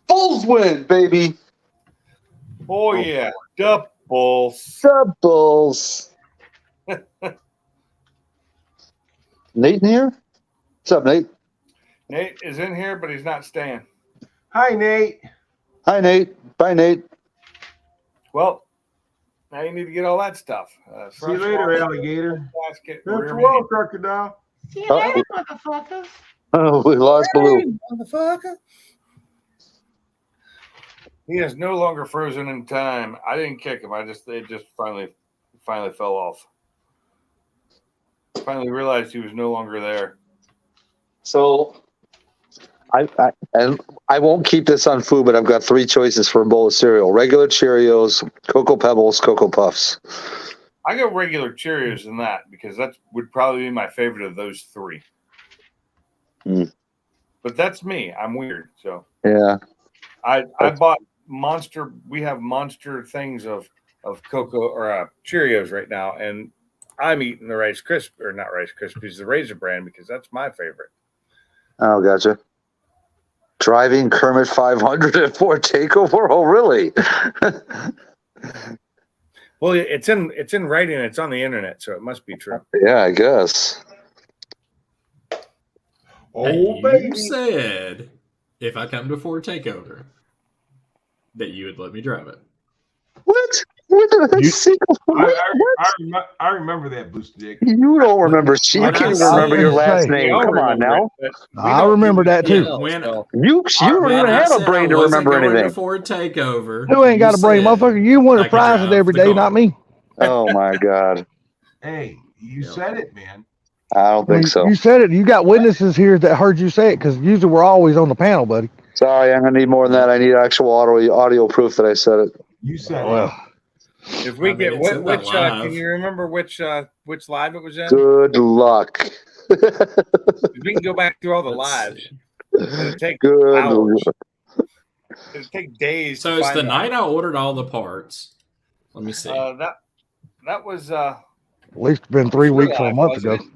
Bulls win, baby. Oh yeah, doubles. Doubles. Nate in here? What's up, Nate? Nate is in here, but he's not staying. Hi, Nate. Hi, Nate. Bye, Nate. Well, Now you need to get all that stuff. See you later, alligator. Basket, That's rear well, mini. crocodile. See you Oh. later, motherfuckers. Oh, we lost Blue. Hey, motherfucker. He is no longer frozen in time. I didn't kick him. It just finally fell off. Finally realized he was no longer there. So, I won't keep this on food, but I've got 3 choices for a bowl of cereal: regular Cheerios, Cocoa Pebbles, Cocoa Puffs. I go regular Cheerios in that because that would probably be my favorite of those 3. But that's me. I'm weird. So Yeah. I bought Monster. We have Monster things of cocoa or Cheerios right now, and I'm eating the Rice Krispies, or not Rice Krispies, the Razor brand, because that's my favorite. Oh, gotcha. Driving Kermit 500 at Ford Takeover. Oh, really? Well, it's in writing. It's on the internet, so it must be true. Yeah, I guess. Oh, Hey, baby. you said if I come to Ford Takeover that you would let me drive it. What? What the heck? I remember that, Boost Dick. You don't remember. You When can't I even said- remember your last Hey, We name. all Come on remember now. it, but we I don't remember do that anything too. else, When- so- You don't When even I have a said brain I to wasn't remember going anything. to Ford Takeover. You ain't got a brain, said motherfucker. You win I a could prize drive every the day, car. not me. Oh my God. Hey, you Yeah. said it, man. I don't I mean, think so. you said it. You got witnesses here that heard you say it because usually we're always on the panel, buddy. Sorry, I'm gonna need more than that. I need actual audio proof that I said it. You said it. Well, If we I mean, get it's in that which can live. you remember which live it was in? Good luck. We can go back through all the Let's lives. see. It'll take Good hours. luck. It'll take days. So to it's find the that. night I ordered all the parts. Let me see. That was at least it's been 3 Sure weeks or a Life, month wasn't ago. it?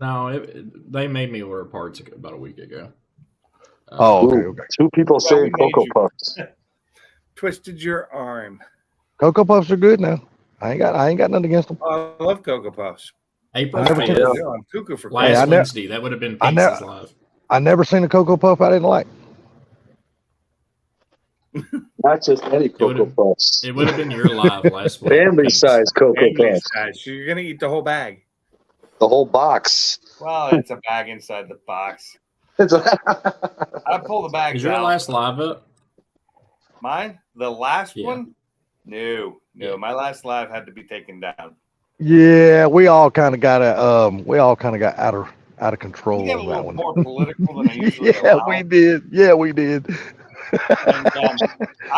No, they made me order parts about a week ago. Oh, okay, Ooh, okay. 2 people Well, saying we made Cocoa you. Puffs. Twisted your arm. Cocoa Puffs are good now. I ain't got nothing against them. Oh, I love Cocoa Puffs. April I never took 5th, Yeah, I'm cuckoo for last I ne- Wednesday. That would have been I ne- Pink's live. I never seen a Cocoa Puff I didn't like. Not just any Cocoa would've- Puffs. It would have been your live last week. Family Pink's. size Cocoa Family Puffs. size. So you're gonna eat the whole bag. The whole box. Well, it's a bag inside the box. It's I pull the bags Is your out. last live up? Mine? The last Yeah. one? No. Yeah. My last live had to be taken down. Yeah, we all kind of got out of control We got a on that little one. more political than I usually Yeah, allow. we did. Yeah, we did. And,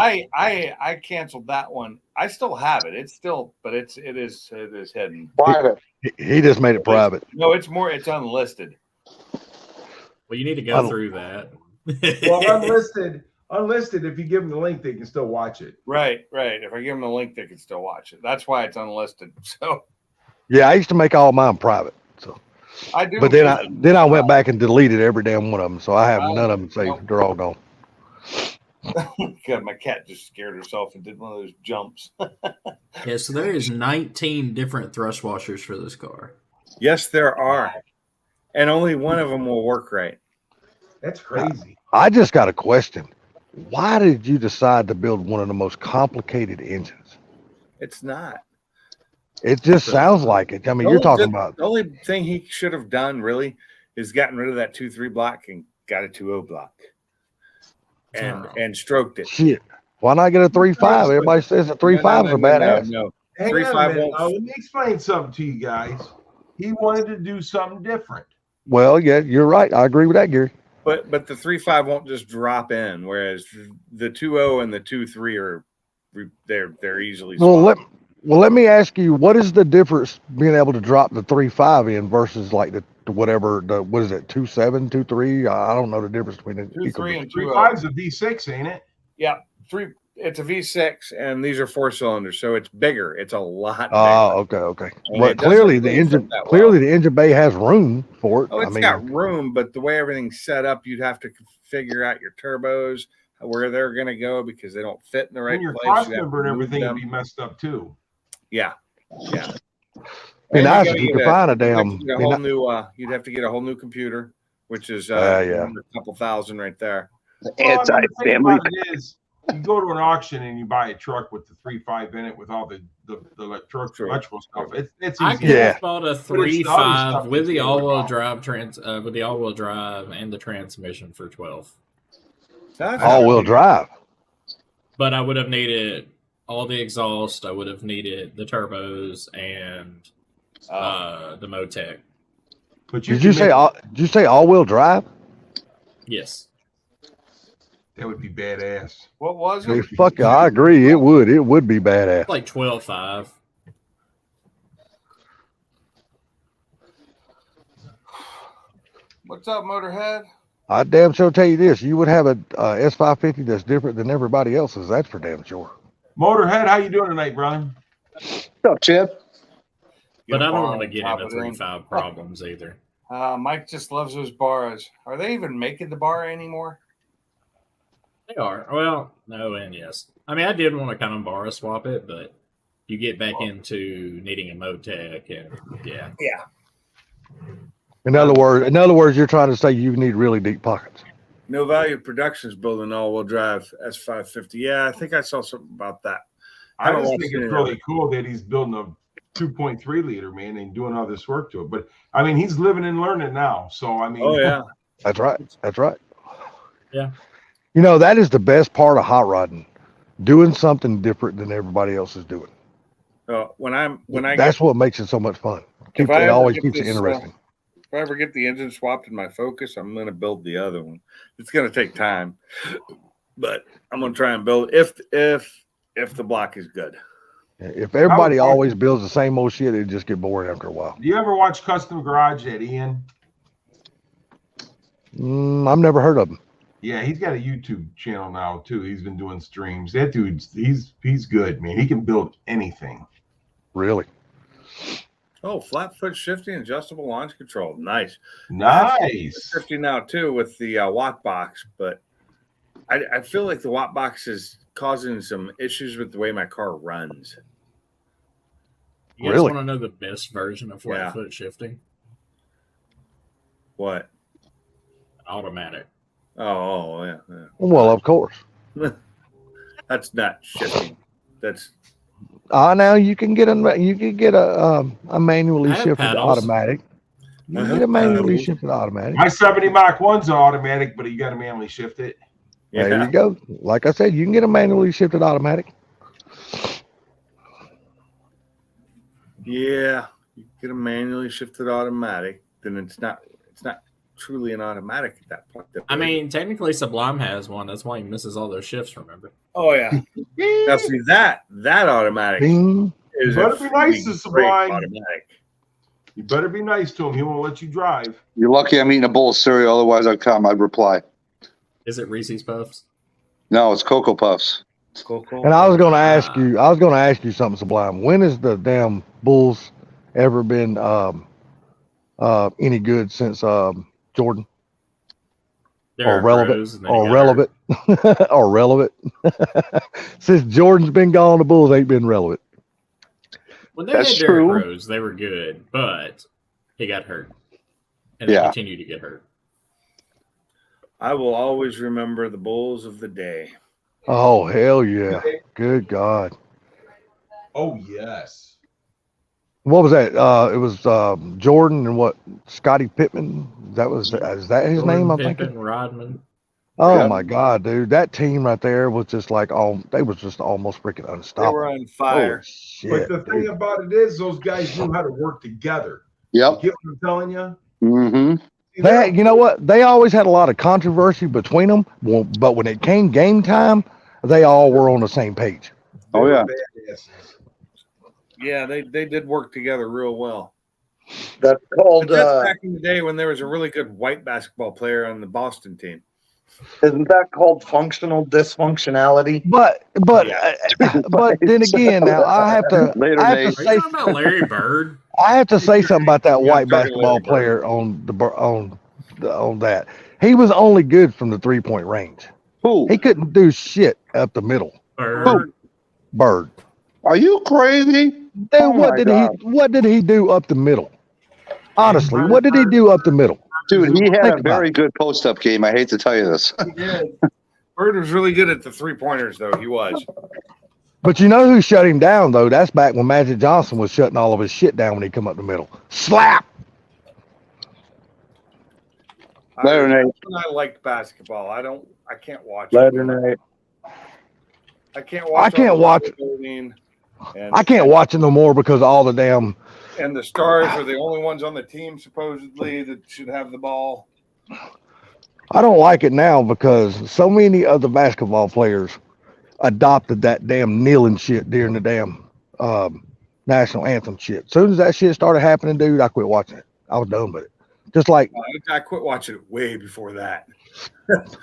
I canceled that one. I still have it. It's still, but it is hidden. private. He just made it private. No, it's unlisted. Well, you need to I go don't- through that. Well, unlisted. If you give them the link, they can still watch it. Right. If I give them the link, they can still watch it. That's why it's unlisted. So Yeah, I used to make all mine private. So, I do. but then I went back and deleted every damn one of them. So I have none of them saved. Nope. They're all gone. God, my cat just scared herself and did one of those jumps. Yeah, so there is 19 different thrust washers for this car. Yes, there are, and only one of them will work right. That's crazy. I just got a question. Why did you decide to build one of the most complicated engines? It's not. It just sounds like it. I mean, you're talking about. The only thing he should have done really is gotten rid of that 2.3 block and got a 2.0 block, and stroked it. Shit. Why not get a 3.5? Everybody says a 3.5 is a badass. No. Hang 3.5 on a minute. won't- Now, let me explain something to you guys. He wanted to do something different. Well, yeah, you're right. I agree with that, Gary. But the 3.5 won't just drop in, whereas the 2.0 and the 2.3 are they're easily. Well, let me ask you, what is the difference being able to drop the 3.5 in versus like what is it, 2.7, 2.3? I don't know the difference between the 2.3 and 3.5 2.0. is a V6, ain't it? Yeah, it's a V6, and these are 4 cylinders, so it's bigger. It's a lot. Oh, bigger. okay. And Well, it doesn't clearly the really engine, fit that well. clearly the engine bay has room for it. Oh, I it's mean, got room, but the way everything's set up, you'd have to figure out your turbos, where they're going to go because they don't fit in the right And your place. cross You have member to and move everything would them. be messed up too. Yeah. it'd be And nice gotta if you get could find a you'd have damn. to get a whole new. You'd have to get a whole new computer, which is Yeah. a couple thousand right there. Well, I mean, the thing about it is, you go to an auction and you buy a truck with the 3.5 in it with all the electrical stuff. It's I easy. could Yeah. have bought a But it's the other 3.5 stuff with that's the going all-wheel on. drive with the all-wheel drive and the transmission for 12. That's All-wheel drive. But I would have needed all the exhaust. I would have needed the turbos and the Motec. But Did you say all-wheel drive? Yes. that would be badass. What was Hey, it? fuck, I agree. It would be badass. Like 12.5. What's up, Motorhead? I damn sure tell you this: you would have a S550 that's different than everybody else's. That's for damn sure. Motorhead, how you doing tonight, brother? What's up, Chip? But I don't Bar want to on get top into of them. 3.5 problems either. Mike just loves those bars. Are they even making the bar anymore? They are. Well, no and yes. I mean, I did want to kind of bar swap it, but you get back into needing a Motec and yeah. In other words, you're trying to say you need really deep pockets. No Value Productions building all-wheel drive S550. Yeah, I think I saw something about that. I don't just watch think any it's of really cool that he's building a 2.3 liter, man, and doing all this work to it. But I mean, he's living and learning now. So I mean, Oh yeah, That's right. That's right. Yeah. You know, that is the best part of hot rodding, doing something different than everybody else is doing. when I That's what makes it so much fun. If I It ever always get keeps it this, interesting. if I ever get the engine swapped in my Focus, I'm going to build the other one. It's going to take time, but I'm going to try and build if the block is good. If everybody always builds the same old shit, it'd just get boring after a while. do you ever watch Custom Garage at Ian? I've never heard of them. Yeah, he's got a YouTube channel now too. He's been doing streams. That dude's he's good, man. He can build anything. Really? Oh, flat foot shifting, adjustable launch control. Nice. Nice. Shifting now too with the Watt box, but I feel like the Watt box is causing some issues with the way my car runs. You guys Really? want to know the best version of flat Yeah. foot shifting? What? Automatic. Oh, yeah. Well, of course. That's not shifting. That's Now you can get a manually I have shifted paddles. automatic. You can Uh-huh. get a manually Paddles. shifted automatic. My 70 Mach 1's an automatic, but you got to manually shift it. There yeah. you go. Like I said, you can get a manually shifted automatic. Yeah, you get a manually shifted automatic, then it's not truly an automatic at that point. I mean, technically Sublime has one. That's why he misses all those shifts, remember? Oh yeah. Now see that automatic Bing. is Better a be nice to great Sublime. automatic. You better be nice to him. He won't let you drive. You're lucky I'm eating a bowl of cereal. Otherwise, I'd reply. Is it Reese's Puffs? No, it's Cocoa Puffs. Cool. And I was going to ask you something, Sublime. When has the damn Bulls ever been any good since Jordan Derrick or relevant Rose, and then he or got relevant or relevant? Since Jordan's been gone, the Bulls ain't been relevant. hurt. When they That's had Derrick true. Rose, they were good, but he got hurt. And Yeah. they continued to get hurt. I will always remember the Bulls of the day. Oh hell yeah! Good God! Oh, yes. What was that? It was Jordan and what? Scottie Pippen. Is that his name? I'm Pippen, thinking. Rodman. Oh Yeah. my God, dude! That team right there was just like they was just almost freaking They unstoppable. were on fire. Holy shit, But the thing dude. about it is, those guys knew how to work together. Yep. You get what I'm telling you? Mm-hmm. They, you know what? They always had a lot of controversy between them, but when it came game time, they all were on the same page. Oh, They were yeah. badasses. Yeah, they did work together real well. That's But called, that's back in the day when there was a really good white basketball player on the Boston team. isn't that called functional dysfunctionality? But but then again, now I have to Later, I have Nate. to Are you say talking about Larry Bird? I have to say something about that Yeah, white I'm talking basketball Larry Bird. player on that. He was only good from the 3-point range. Who? He couldn't do shit up the middle. Bird. Bird. Are you crazy? Dude, Oh my God. what did he do up the middle? Honestly, what did he do up the middle? Dude, he had Think a about very good post-up game. I hate to tell you this. He did. Bird was really good at the 3-pointers, though. He was. But you know who shut him down though? That's back when Magic Johnson was shutting all of his shit down when he come up the middle. Slap. Later, Nate. I liked basketball. I can't watch Later, it. Nate. I can't watch. I can't all the watch- voting I can't watch it no more because all the damn. And the stars are the only ones on the team supposedly that should have the ball. I don't like it now because so many other basketball players adopted that damn kneeling shit during the damn national anthem shit. As soon as that shit started happening, dude, I quit watching it. I was done with it. Just like, I quit watching it way before that.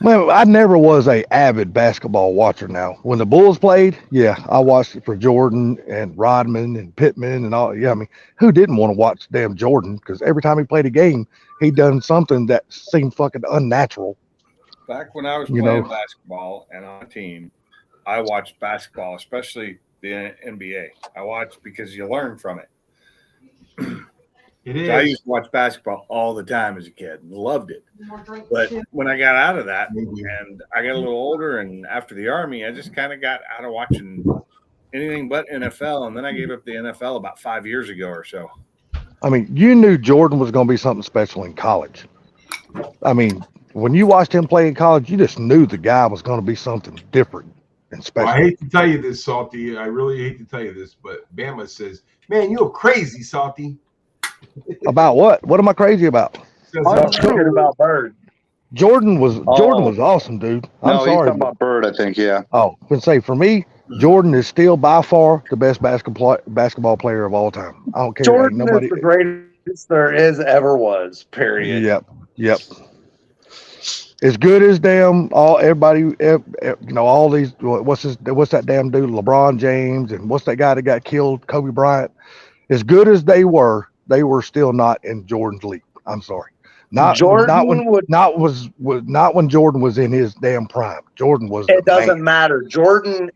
man, I never was a avid basketball watcher. Now, when the Bulls played, yeah, I watched it for Jordan and Rodman and Pittman and all. Yeah, I mean, who didn't want to watch damn Jordan? Because every time he played a game, he done something that seemed fucking unnatural. Back when I was You playing know. basketball and on a team, I watched basketball, especially the NBA. I watched because you learn from it. It I is. used to watch basketball all the time as a kid and loved it. But when I got out of that and I got a little older and after the Army, I just kind of got out of watching anything but NFL. And then I gave up the NFL about 5 years ago or so. I mean, you knew Jordan was going to be something special in college. I mean, when you watched him play in college, you just knew the guy was going to be something different and Well, I special. hate to tell you this, Salty. I really hate to tell you this, but Bama says, "Man, you're crazy, Salty." About what? What am I crazy about? Says, I'm talking about Bird. Jordan was awesome, dude. I'm No, he's sorry. talking about Bird, I think. Yeah. Oh, I can say for me, Jordan is still by far the best basketball player of all time. I don't care. Jordan Ain't nobody. is the greatest there is ever was. Period. Yep. As good as damn everybody, you know, all these. What's that damn dude, LeBron James, and what's that guy that got killed, Kobe Bryant? As good as they were still not in Jordan's league. I'm sorry. Not when Jordan was in his damn prime. Jordan was. It the doesn't man. matter. Jordan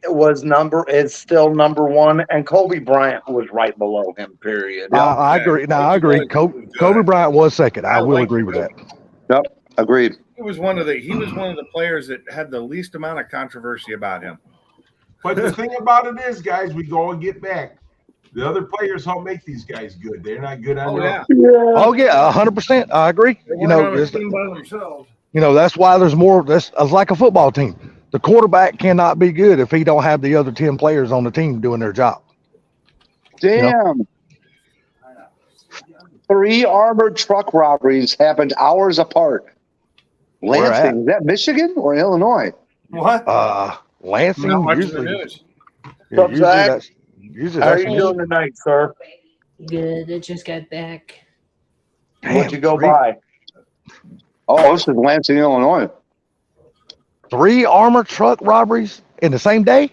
is still number one, and Kobe Bryant was right below him. Period. I agree. No, I agree. Kobe Bryant was second. I will agree with that. Yep. Agreed. He was one of the players that had the least amount of controversy about him. But the thing about it is, guys, we go and get back. The other players help make these guys good. They're not good on Oh their yeah, own. Oh yeah, 100%. I agree. They You weren't know, on a it's, team by themselves. you know that's why there's more. That's like a football team. The quarterback cannot be good if he don't have the other 10 players on the team doing their job. Damn. 3 armored truck robberies happened hours apart. Where at? Lansing, is that Michigan or Illinois? What? Lansing Not much of the usually. news. Yeah, What's that? usually How are that's you doing tonight, sir? Good. I just got back. What'd you go three, buy? Oh, this is Lansing, Illinois. 3 armor truck robberies in the same day?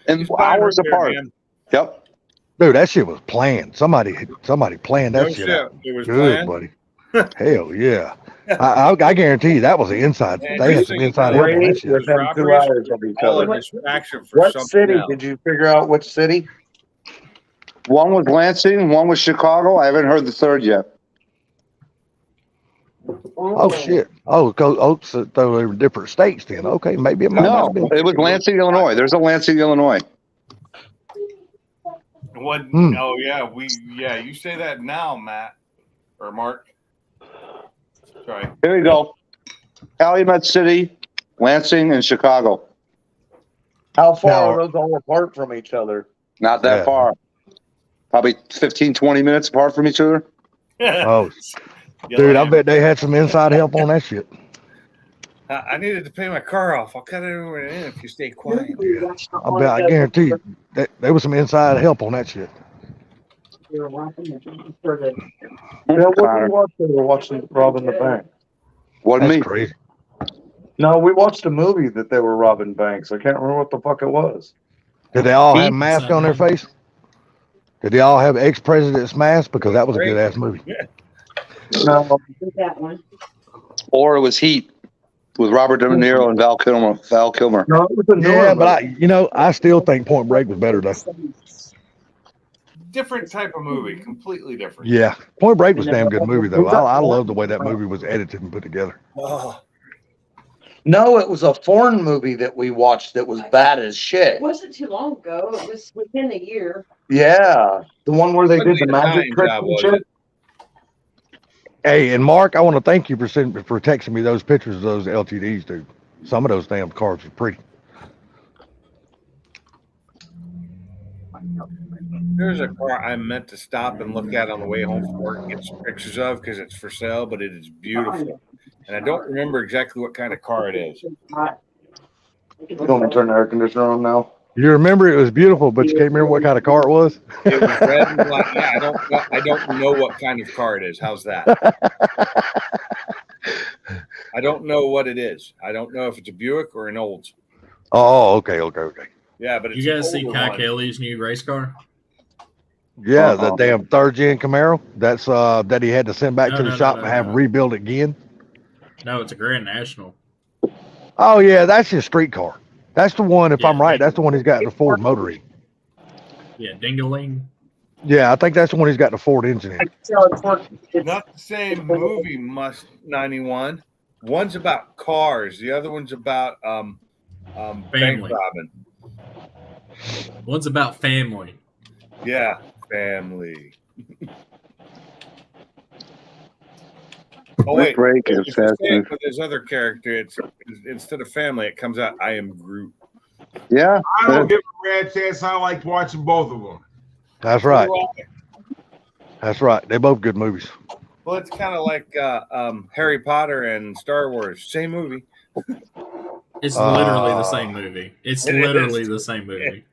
And He's fine hours right there, apart. man. Yep. Dude, that shit was planned. Somebody planned that No shit shit. out. It was Good, planned. buddy. Hell yeah. I guarantee you that was the inside. Man, They had you some think inside help on that Wait shit. within 2 hours of each All other. a distraction for What something city else. did you figure out? Which city? One was Lansing, one was Chicago. I haven't heard the third yet. Oh shit. So they were in different states then. Okay, maybe it might No, have been. it was Lansing, Illinois. There's a Lansing, Illinois. What? Hmm. Oh yeah, you say that now, Matt or Mark. Sorry. Here we go. Calumet City, Lansing, and Chicago. How far Now- are those all apart from each other? Not that Yeah. far. Probably 15, 20 minutes apart from each other. Oh, dude, I bet they had some inside help on that shit. I needed to pay my car off. I'll cut it over in if you stay quiet. I guarantee you that there was some inside help on that shit. Yeah, what did we watch? We were watching robbing the bank. Wasn't That's me. crazy. No, we watched a movie that they were robbing banks. I can't remember what the fuck it was. Did they all have masks on their face? Did they all have ex-president's masks? Because that was a good ass movie. No, That one. Or it was Heat with Robert De Niro and Val Kilmer. no, it was a newer Yeah, but movie. I still think Point Break was better though. Different type of movie, completely different. Yeah, Point Break was a damn good movie though. I love the way that movie was edited and put together. Oh, No, it was a foreign movie that we watched that was bad as shit. It wasn't too long ago. It was within a year. Yeah, the one where they did the Wasn't the magic Italian trick job, and was shit. it? Hey, and Mark, I want to thank you for texting me those pictures of those LTDs, dude. Some of those damn cars are pretty. There's a car I meant to stop and look at on the way home from work and get some pictures of because it's for sale, but it is beautiful. And I don't remember exactly what kind of car it is. You want me to turn the air conditioner on now? You remember it was beautiful, but you can't remember what kind of car it was? It was red and black. Yeah, I don't know what kind of car it is. How's that? I don't know what it is. I don't know if it's a Buick or an Olds. Oh, okay. Yeah, but it's You guys an see older Kai one. Kelly's new race car? Yeah, the damn third gen Camaro. That's that he had to send back No, to the no, shop no, and have no. rebuilt again. No, it's a Grand National. Oh yeah, that's his street car. That's the one. If Yeah, I'm right, that's the one he's got the Ford motor in. Yeah, Dingaling. Yeah, I think that's the one he's got the Ford engine in. Not the same movie, Must 91. One's about cars. The other one's about bank Family. robbing. One's about family. Yeah, family. Oh wait, Break if is you say fast. it with his other character, it's instead of family, it comes out I am Groot. Yeah. I don't give a rat's ass. I liked watching both of them. That's right. That's right. They're both good movies. Well, it's kind of like Harry Potter and Star Wars, same movie. It's literally the same movie. It's It literally is. the same movie.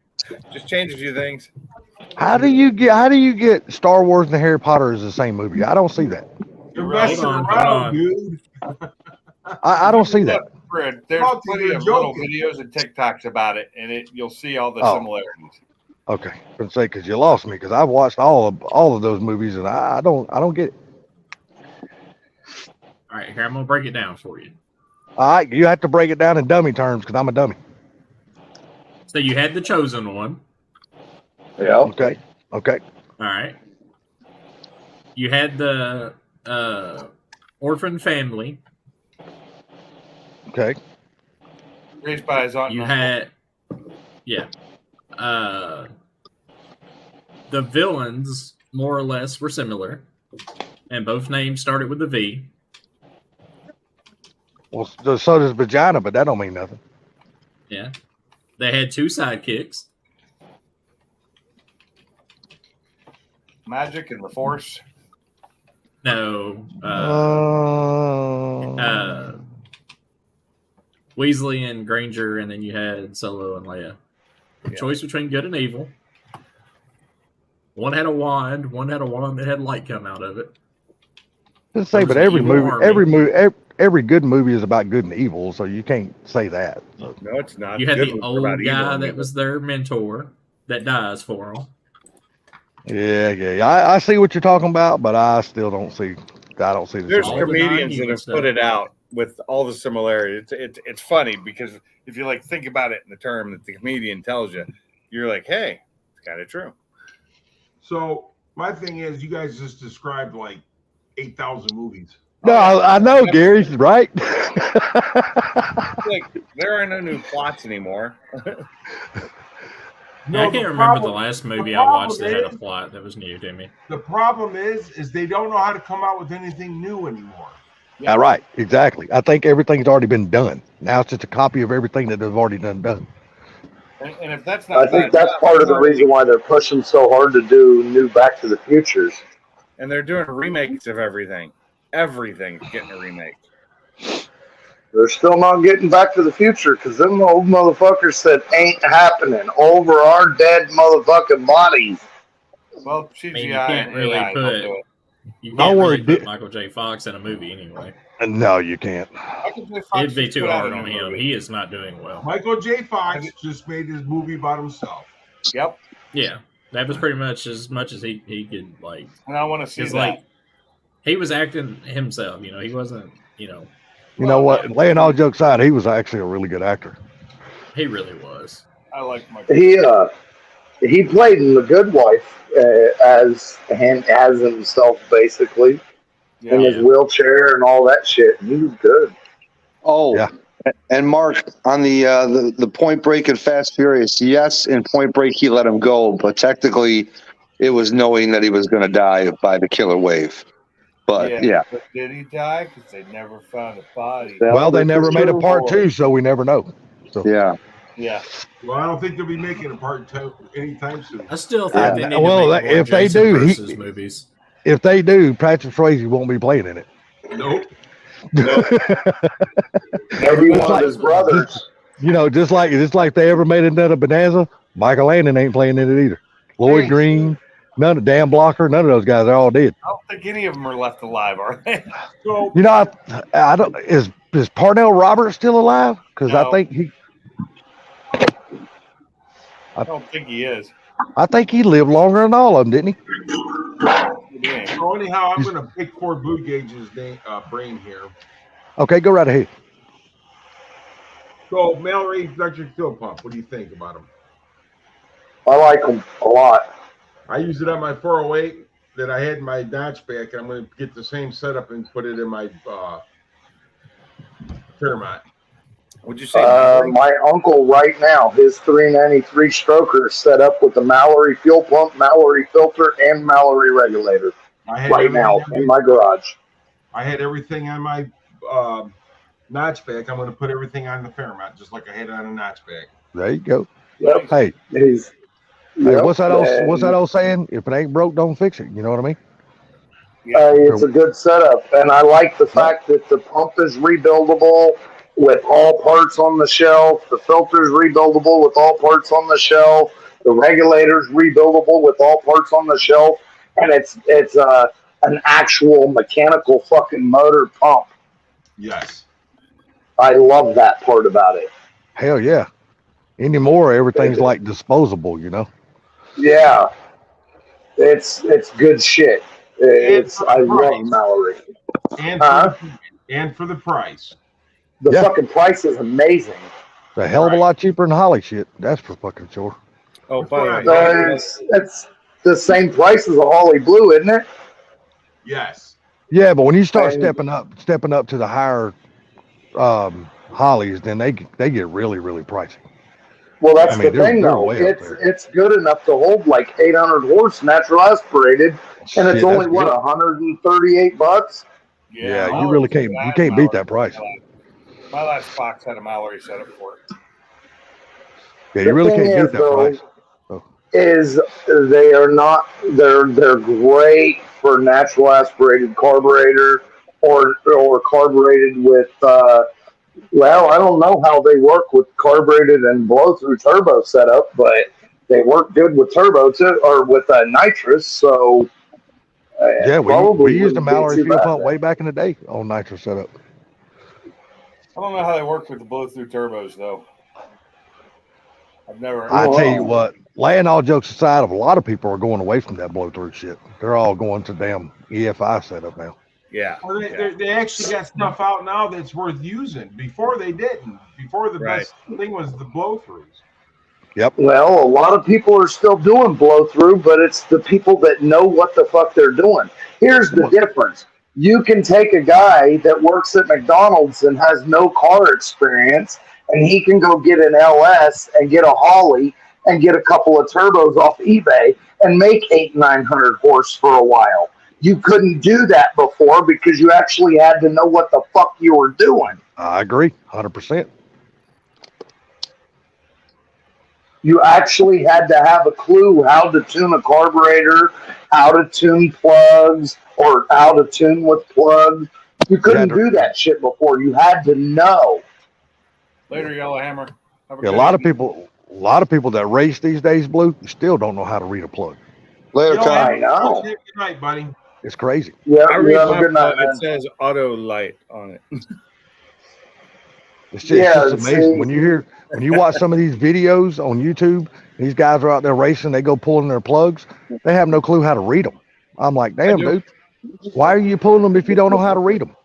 Just change a few things. How do you get Star Wars and Harry Potter as the same movie? I don't see that. You're Hold messing on, hold around, on. dude. I don't see that. Look, Fred, there's Fuck, plenty you're of little joking. videos and TikToks about it, and you'll see all the Oh. similarities. Okay, let's say because you lost me because I've watched all of those movies and I don't get it. All right, here I'm gonna break it down for you. All right, you have to break it down in dummy terms because I'm a dummy. So you had the Chosen One. Yeah. Okay. All right. You had the Orphan Family. Okay. Raised by his aunt. You and uncle. had, yeah. The villains more or less were similar, and both names started with a V. Well, so does vagina, but that don't mean nothing. Yeah. They had two sidekicks. Magic and the Force. No. Weasley and Granger, and then you had Solo and Leia. Yeah. Choice between good and evil. One had a wand. One had a wand that had light come out of it. Let's say, There but was an every evil movie, army. every good movie is about good and evil, so you can't say that. So, No, it's not. You had Good the ones are old about evil guy and that evil. was their mentor that dies for them. yeah. I see what you're talking about, but I still don't see. I don't see the There's all the similarity. comedians that non-human have stuff. put it out with all the similarities. It's funny because if you like think about it in the term that the comedian tells you, you're like, hey, it's kind of true. So my thing is, you guys just described like 8,000 movies. No, I know, Gary, right? Like there are no new plots anymore. Yeah, I the can't remember problem- the last movie the I watched problem that had a is- plot that was new to me. The problem is they don't know how to come out with anything new anymore. Yeah, right. Exactly. I think everything's already been done. Now it's just a copy of everything that they've already done. And if that's not, I think bad that's enough, part of the reason why they're pushing so hard to do new Back to the Futures. And they're doing remakes of everything. Everything's getting a remake. They're still not getting Back to the Future because them old motherfuckers said ain't happening over our dead motherfucking bodies. Well, CGI I mean, you can't and really AI put- don't do it. You Don't can't worry, really put Dick. Michael J. Fox in a movie anyway. No, you can't. Michael J. Fox It'd be just too put out hard a on new him. movie. He is not doing well. Michael J. Fox just made his movie about himself. Yep. Yeah, that was pretty much as he could like. And I want to see Because that. like he was acting himself. You know, he wasn't. You know, You know what? Laying all jokes aside, he was actually a really good actor. he really was. I like Michael. He played in The Good Wife as himself basically in Yeah. his wheelchair and all that shit. And he was good. Oh, Yeah. And Mark, on the Point Break and Fast Furious, yes, in Point Break he let him go, but technically it was knowing that he was going to die by the killer wave. But yeah. But did he die? Because they never found a body. Well, they this never is made a true. part 2, so we never know. So Yeah. Yeah. Well, I don't think they'll be making a part 2 anytime soon. I still think they need to Well, make more if they Jason do, versus movies. if they do, Patrick Swayze won't be playing in it. Nope. Maybe one of his brothers. You know, just like they ever made another Bonanza, Michael Landon ain't playing in it either. Lloyd Green, none of Dan Blocker, none of those guys are all dead. I don't think any of them are left alive, are they? So You know, I don't. Is Parnell Roberts still alive? Because No. I don't think he is. I think he lived longer than all of them, didn't he? Yeah. So anyhow, I'm going to pick Ford Blue Gage's brain here. Okay, go right ahead. So Mallory electric fuel pump. What do you think about them? I like them a lot. I use it on my 408 that I had in my notchback, and I'm going to get the same setup and put it in my Fairmont. Would you say? My uncle right now, his 393 stroker is set up with the Mallory fuel pump, Mallory filter, and Mallory regulator I had right now in my garage. I had everything on my notchback. I'm going to put everything on the Fairmont, just like I had it on a notchback. There you go. Yep. Hey, He's, hey, what's that old saying? If it ain't broke, don't fix it. You know what I mean? It's a good setup, and I like the fact that the pump is rebuildable with all parts on the shelf. The filter's rebuildable with all parts on the shelf. The regulator's rebuildable with all parts on the shelf, and it's an actual mechanical fucking motor pump. Yes. I love that part about it. Hell yeah. Anymore, everything's like disposable. You know. Yeah, it's good shit. I love Mallory. And for the price. The Yeah. fucking price is amazing. It's a hell of a lot cheaper than Holly shit. That's for fucking sure. Oh, by the way, It's the same price as a Holly Blue, isn't it? Yes. Yeah, but when you start And- stepping up to the higher Hollies, then they get really, really pricey. Well, that's I mean, the thing, they're though. way up there. It's good enough to hold like 800 horse natural aspirated, and it's Shit, only that's good. $138. Yeah, you really can't beat that price. My last box had a Mallory setup for it. Yeah, The you really thing can't beat is, that though, price. Is they are not they're great for natural aspirated carburetor or carbureted with well, I don't know how they work with carbureted and blow through turbo setup, but they work good with turbo too, or with nitrous. So Yeah, we probably used a wouldn't be Mallory too fuel bad pump then. way back in the day on nitro setup. I don't know how they work with the blow-through turbos, though. I've never. I tell you what, laying all jokes aside, a lot of people are going away from that blow through shit. They're all going to damn EFI setup now. Yeah. Well, they actually got stuff out now that's worth using. Before they didn't. Before the best thing was the blow-throughs. Yep. Well, a lot of people are still doing blow through, but it's the people that know what the fuck they're doing. Here's the difference. You can take a guy that works at McDonald's and has no car experience, and he can go get an LS and get a Holly and get a couple of turbos off eBay and make 800-900 horse for a while. You couldn't do that before because you actually had to know what the fuck you were doing. I agree, 100%. You actually had to have a clue how to tune a carburetor, how to tune plugs, or how to tune with plugs. You couldn't do that shit before. You had to know. Later, Yellowhammer. Yeah, a lot of people that race these days, Blue, still don't know how to read a plug. Later, Yo, Tom. I know. Good night, buddy. It's crazy. Yeah, I you read have a my good night, plug. It man. says auto light on it. It's just amazing when you watch some of these videos on YouTube. These guys are out there racing. They go pulling their plugs. They have no clue how to read them. I'm like, damn, dude, why are you pulling them if you don't know how to read them?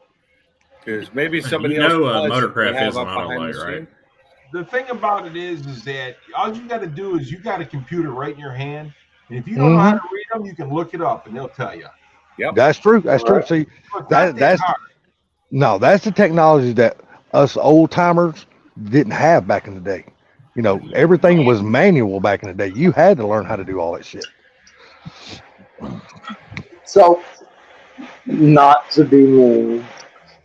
Because maybe somebody You else. know, does Motorcraft have is an up auto behind light, the right? scene. The thing about it is that all you got to do is you got a computer right in your hand. And if you don't know how to read them, you can look it up and they'll tell you. That's true. That's true. See, So it's not that's hard. no, that's the technology that us old timers didn't have back in the day. You know, everything was manual back in the day. You had to learn how to do all that shit. So, not to be mean,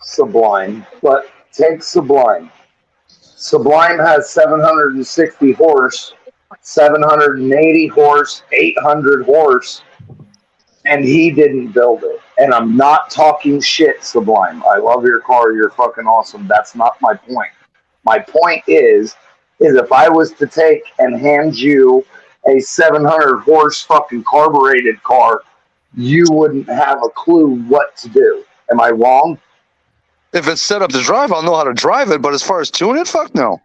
Sublime, but take Sublime. Sublime has 760 horse, 780 horse, 800 horse, and he didn't build it. And I'm not talking shit, Sublime. I love your car. You're fucking awesome. That's not my point. My point is if I was to take and hand you a 700 horse fucking carbureted car, you wouldn't have a clue what to do. Am I wrong? If it's set up to drive, I'll know how to drive it. But as far as tuning it, fuck no.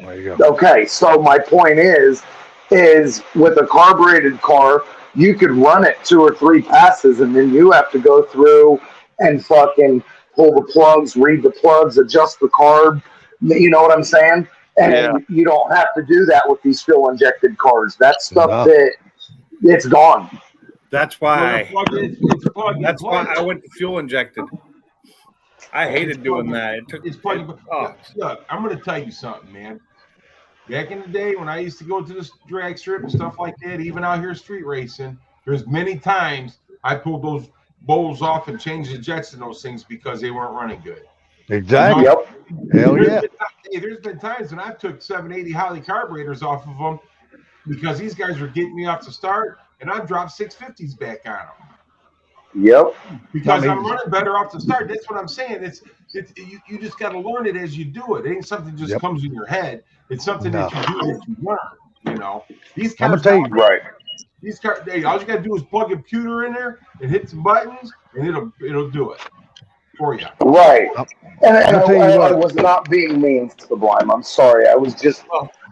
There you go. Okay, so my point is with a carbureted car, you could run it 2 or 3 passes, and then you have to go through and fucking pull the plugs, read the plugs, adjust the carb. You know what I'm saying? And you don't have to do that with these fuel injected cars. That stuff it's gone. That's why. It's plug and That's why play. I went to fuel injected. I hated doing that. It took. It's plug. Oh, Look, I'm going to tell you something, man. Back in the day when I used to go to the drag strip and stuff like that, even out here street racing, there's many times I pulled those bowls off and changed the jets in those things because they weren't running good. Exactly. Yep. Hell yeah. There's been times when I took 780 Holly carburetors off of them because these guys were getting me off to start, and I dropped 650s back on them Yep. because I'm running better off the start. That's what I'm saying. It's you just got to learn it as you do it. It ain't something that just comes in your head. It's something that you do that you learn. You know, these I'm cars. gonna tell you, Right. These cars. All you got to do is plug a computer in there and hit some buttons, and it'll do it for you. Right. And I'll tell you I what. was not being mean to Sublime. I'm sorry. I was just,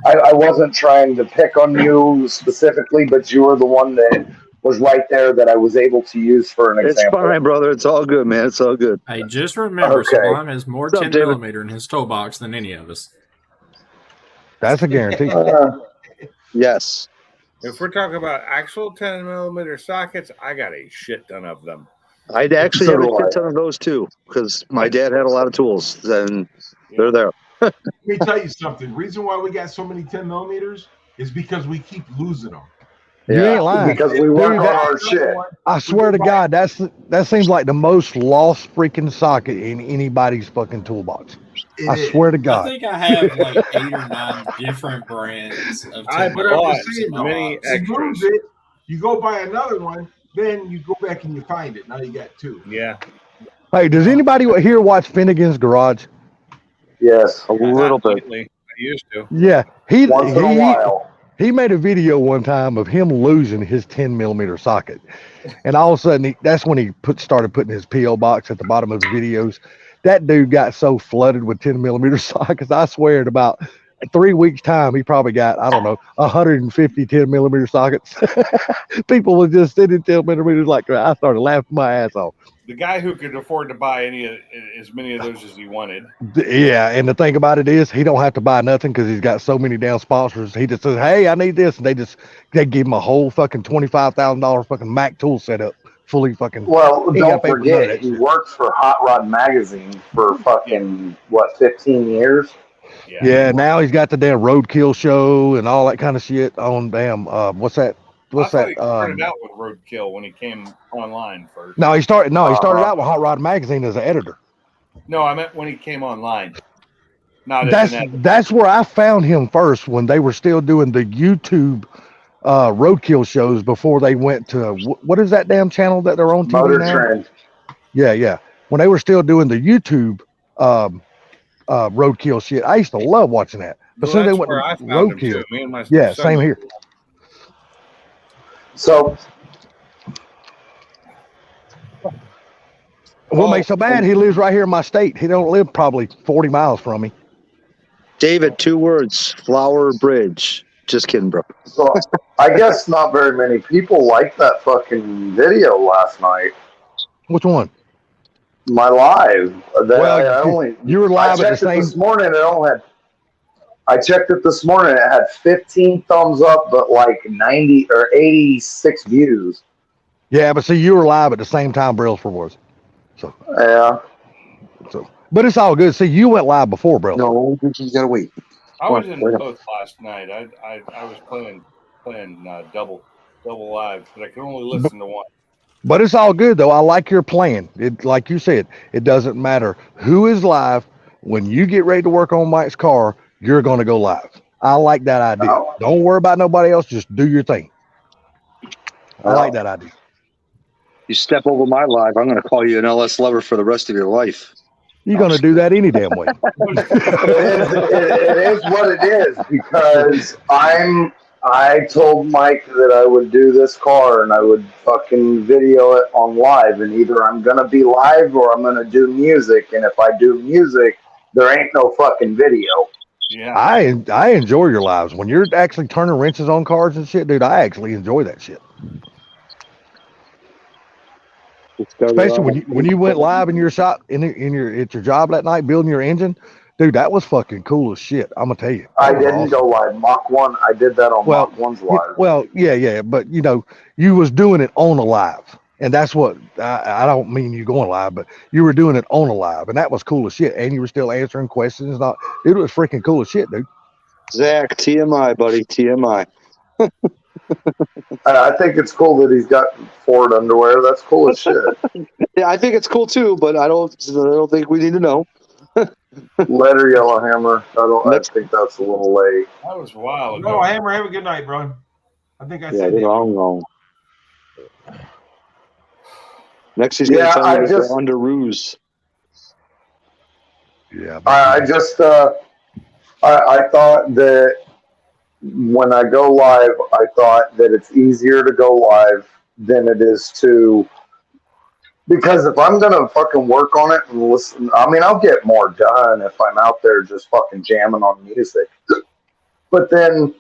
I wasn't trying to pick on you specifically, but you were the one that was right there that I was able to use for an It's example. fine, brother. It's all good, man. It's all good. Hey, just remember, Okay. Sublime has more What's up, 10 David? millimeter in his toe box than any of us. That's a guarantee. Yes. if we're talking about actual 10 millimeter sockets, I got a shit ton of them. I'd actually So have a do I. shit ton of those too, because my dad had a lot of tools, and they're there. Let me tell you something. The reason why we got so many 10 millimeters is because we keep losing them. You ain't lying. Because we work Dude, on that- our shit. I swear to God, that seems like the most lost freaking socket in anybody's fucking toolbox. I swear to I God. think I have like 8 or 9 different brands of I 10 bought millimeters in my many box. You lose it, you go buy another one, then you go back and you find it. Now you got 2. Yeah. Hey, does anybody here watch Finnegan's Garage? Yes. A little Not bit. lately. I used to. Yeah, Once in a while. he made a video one time of him losing his 10 millimeter socket, and all of a sudden that's when he started putting his PO box at the bottom of his videos. That dude got so flooded with 10 millimeter sockets. I swear, in about 3 weeks' time, he probably got 150 10 millimeter sockets. People were just sitting 10 millimeters like I started laughing my ass off. The guy who could afford to buy as many of those as he wanted. Yeah, and the thing about it is he don't have to buy nothing because he's got so many damn sponsors. He just says, "Hey, I need this," and they give him a whole fucking $25,000 fucking Mac tool setup, fully fucking. Well, He don't got paid for none of forget, that he shit. worked for Hot Rod Magazine for fucking, 15 years? Yeah, now he's got the damn Roadkill show and all that kind of shit on damn. What's that? What's I thought that? he started out with Roadkill when he came online first. No, he started out with Hot Rod Magazine as an editor. No, I meant when he came online. Not as an editor. That's where I found him first, when they were still doing the YouTube Roadkill shows before they went to what is that damn channel that they're on TV Motor now? Trend. Yeah. When they were still doing the YouTube Roadkill shit, I used to love watching that. But Well, soon they that's went where I to found him Roadkill. too. Me and my Yeah, son- same here. So, What makes so bad? He lives right here in my state. He don't live probably 40 miles from me. David, 2 words: Flower Bridge. Just kidding, bro. so I guess not very many people liked that fucking video last night. Which one? My live. Well, you were live I at the checked it same. this morning. I checked it this morning. It had 15 thumbs up, but like 90 or 86 views. Yeah, but see, you were live at the same time Brailsford was. So Yeah. So, but it's all good. See, you went live before, bro. No, you gotta wait. I was in Wait. both last night. I was playing double live, but I could only listen to one. But it's all good though. I like your plan. It, like you said, it doesn't matter who is live. When you get ready to work on Mike's car, you're going to go live. I like that idea. Oh. Don't worry about nobody else. Just do your thing. I like that idea. You step over my live, I'm gonna call you an LS lover for the rest of your life. You're going to do that any damn way. It is what it is because I told Mike that I would do this car and I would fucking video it on live, and either I'm gonna be live or I'm gonna do music, and if I do music, there ain't no fucking video. Yeah. I enjoy your lives when you're actually turning wrenches on cars and shit, dude. I actually enjoy that shit. Especially when you went live in your shop at your job that night building your engine, dude. That was fucking cool as shit. I'm gonna tell you. I didn't go live. Mach 1, I did that on Mach 1's live. Well, yeah, but you know, you was doing it on a live, and that's what I don't mean you going live, but you were doing it on a live, and that was cool as shit. And you were still answering questions. Not, it was freaking cool as shit, dude. Zach, TMI, buddy, TMI. I think it's cool that he's got Ford underwear. That's cool as shit. Yeah, I think it's cool too, but I don't think we need to know. Letter Yellowhammer. I think that's a little late. That was a while ago. No, Hammer, have a good night, bro. I think I Yeah, said they're that. wrong. Next, he's gonna tell me that they're under ruse. Yeah. I just I thought that when I go live, I thought that it's easier to go live than it is to, because if I'm gonna fucking work on it and listen, I mean, I'll get more done if I'm out there just fucking jamming on music. But then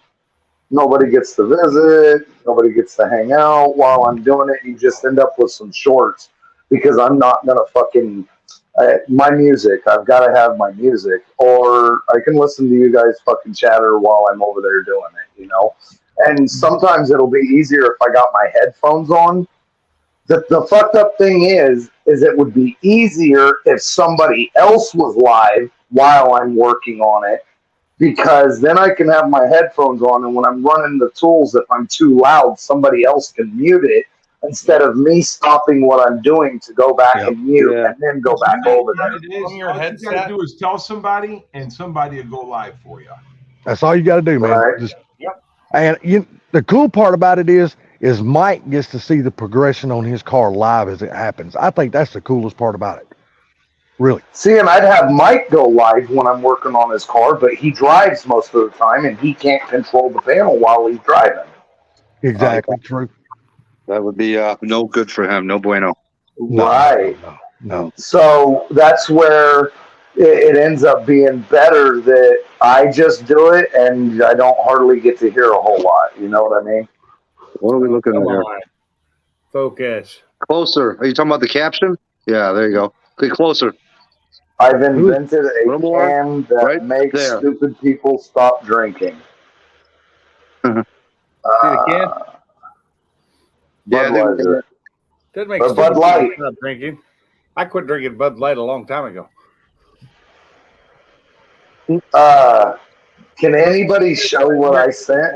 nobody gets to visit, nobody gets to hang out while I'm doing it. You just end up with some shorts because I'm not gonna fucking my music. I've got to have my music, or I can listen to you guys fucking chatter while I'm over there doing it, you know. And sometimes it'll be easier if I got my headphones on. The fucked up thing is it would be easier if somebody else was live while I'm working on it, because then I can have my headphones on, and when I'm running the tools, if I'm too loud, somebody else can mute it instead of me stopping what I'm doing to go back and mute and then go back over there. All you gotta do is tell somebody, and somebody will go live for you. That's all you got to do, man. Right. Just, and the cool part about it is Mike gets to see the progression on his car live as it happens. I think that's the coolest part about it. Really. See, and I'd have Mike go live when I'm working on his car, but he drives most of the time, and he can't control the panel while he's driving. Exactly. True. That would be no good for him. No bueno. Right. No. So that's where it ends up being better that I just do it, and I don't hardly get to hear a whole lot. You know what I mean? What are we looking at here? Focus. Closer. Are you talking about the caption? Yeah, there you go. Get closer. I've invented a Little more, can that right makes there. stupid people stop drinking. See the can? Yeah, Budweiser. Doesn't make Or sense. Bud Light. Stop drinking. I quit drinking Bud Light a long time ago. Can anybody show what I sent?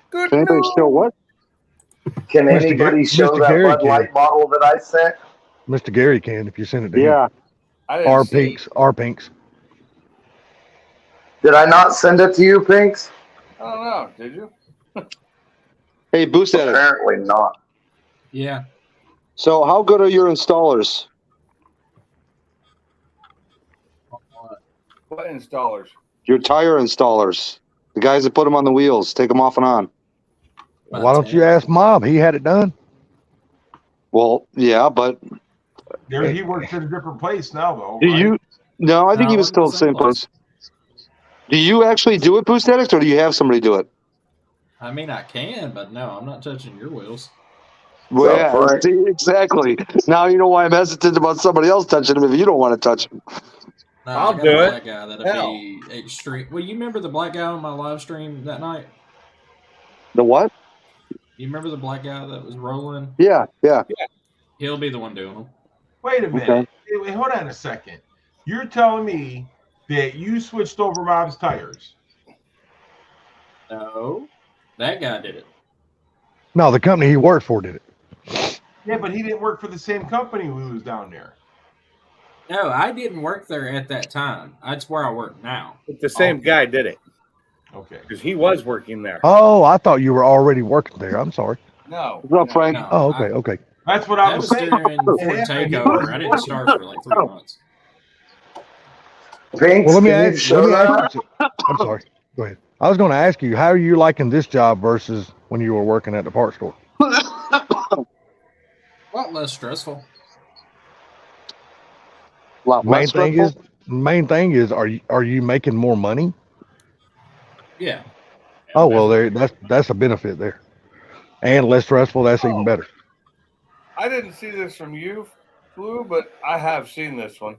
Good. Can anybody show what? Can Mr. anybody show Mr. that Gary Bud can. Light bottle that I sent? Mr. Gary can if you send it to him. Yeah. I didn't R see. Pinks. R Pinks. Did I not send it to you, Pinks? I don't know. Did you? Hey, Boost Edit. Apparently not. Yeah. So, how good are your installers? What installers? Your tire installers. The guys that put them on the wheels, take them off and on. Why don't you ask Mob? He had it done. Well, yeah, but He works at a different place now, though. do right? you? No, I think No, he was still at the same place. Do you actually do it, Boost Addict, or do you have somebody do it? I mean, I can, but no, I'm not touching your wheels. Well, That's yeah, right. see, exactly. Now you know why I'm hesitant about somebody else touching them if you don't want to touch them. No, I'll I got do a it. black guy that'll Hell. be extreme. Well, you remember the black guy on my live stream that night? The what? You remember the black guy that was rolling? Yeah. He'll be the one doing them. Wait a minute. Okay. wait, hold on a second. You're telling me that you switched over Bob's tires? No, that guy did it. No, the company he worked for did it. Yeah, but he didn't work for the same company when he was down there. No, I didn't work there at that time. That's where I work now. But the same guy did it Okay. because he was working there. Oh, I thought you were already working there. I'm sorry. No. What's up, Frank? No, Oh, okay, okay. That's what I That was was saying. during Ford Takeover. I didn't start for like 3 months. Pinks, Well, let me can you ask. show Let me that? ask you. I'm sorry. Go ahead. I was going to ask you, how are you liking this job versus when you were working at the parts store? A lot less stressful. A lot Main less thing stressful? is, are you making more money? Yeah. Oh well, that's a benefit there, and less stressful. That's even better. I didn't see this from you, Blue, but I have seen this one.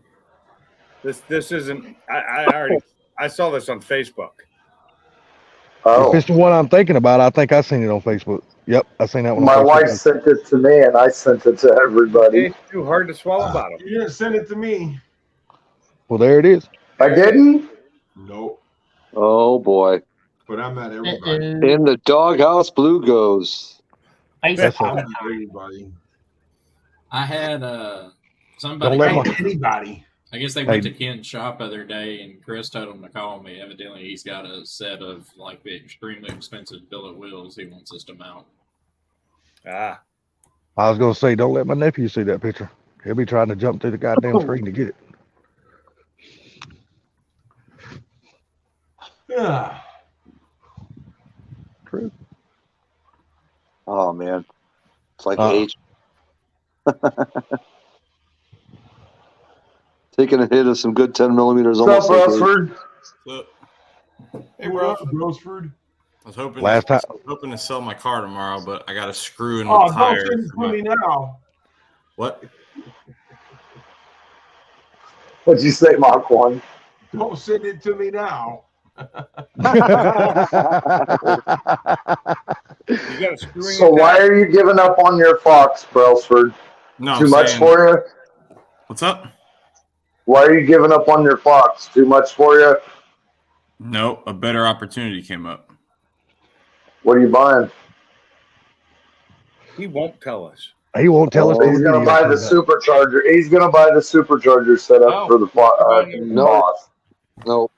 This isn't. I saw this on Facebook. If Oh, it's the one I'm thinking about, I think I seen it on Facebook. Yep, I seen that one. my on Facebook. wife sent it to me, and I sent it to everybody. It's too hard to swallow about him. You didn't send it to me. Well, there it is. I didn't. Nope. Oh boy. But I'm not everybody. In the doghouse, Blue goes. That's I'm a, not everybody. I had somebody. Don't let Ain't my- anybody. I guess they went Hey. to Kent's shop the other day, and Chris told him to call me. Evidently, he's got a set of like the extremely expensive billet wheels he wants us to mount. Ah, I was gonna say, don't let my nephew see that picture. He'll be trying to jump through the goddamn screen to get it. Yeah. True. Oh man. It's like Uh-uh. age. Taking a hit of some good 10 millimeters What's up, almost like age. Russford? So, hey, What bro. up, Brosford? I was hoping Last time- hoping to sell my car tomorrow, but I got a screw in Oh, the don't tire. send it for to my- me now. What? What'd you say, Mach 1? Don't send it to me now. You got a screw in So your why tire? are you giving up on your Fox, Brailsford? No, Too I'm much saying- for you? What's up? Why are you giving up on your Fox? Too much for you? No, a better opportunity came up. What are you buying? He won't tell us. He won't tell us. till He's the gonna video buy the comes out. supercharger. He's gonna buy the supercharger set up Oh, for the No. boss. No.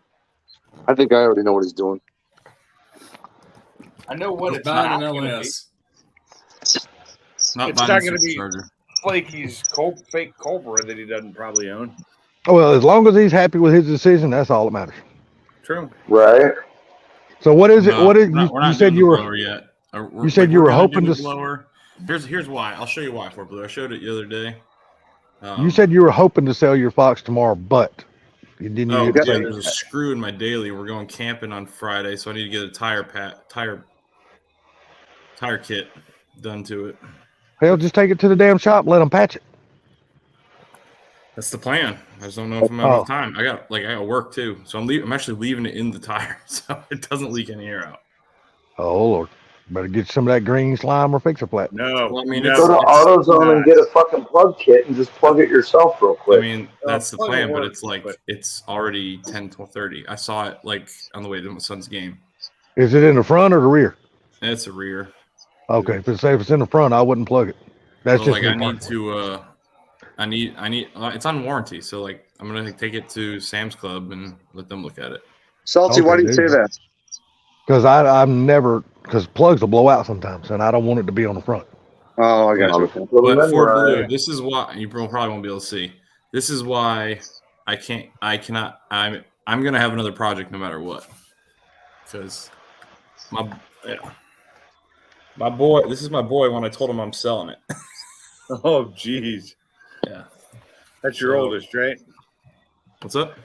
I think I already know what he's doing. I know what He's it's buying not an going to be. LS. Not It's buying not the gonna be- supercharger. Flaky's fake Cobra that he doesn't probably own. Well, as long as he's happy with his decision, that's all that matters. True. Right? So what is it? No, What is we're not- you, we're you not said doing you the were? blower yet. You said you we're were gonna do hoping the to- blower. Here's why. I'll show you why for Blue. I showed it the other day. You said you were hoping to sell your Fox tomorrow, but you didn't. Oh, You yeah, didn't say there's a screw in my daily. We're going camping on Friday, so I need to get a tire kit done to it. hell, just take it to the damn shop. Let them patch it. That's the plan. I just don't know if I'm out of time. I got work too, so I'm actually leaving it in the tire so it doesn't leak any air out. Oh Lord, better get some of that green slime or fix a flat. No. Well, I mean, no. it's- Go to AutoZone and get a fucking plug kit and just plug it yourself real I quick. mean, that's the plug plan, but works, it's like but- it's already 10:30. I saw it like on the way to my son's game. Is it in the front or the rear? And it's a rear. Okay, if it's in the front, I wouldn't plug it. That's So, just like me I need personally. to. I need. It's on warranty, so like I'm gonna take it to Sam's Club and let them look at it. Salty, why Okay, do you say there you that? Because I'm never because plugs will blow out sometimes, and I don't want it to be on the front. Oh, I got you. Put 'em But in for right. Blue, this is why you probably won't be able to see. This is why I cannot. I'm gonna have another project no matter what. Because my boy. This is my boy. When I told him I'm selling it. Oh, geez. Yeah. That's your So- oldest, right? What's up?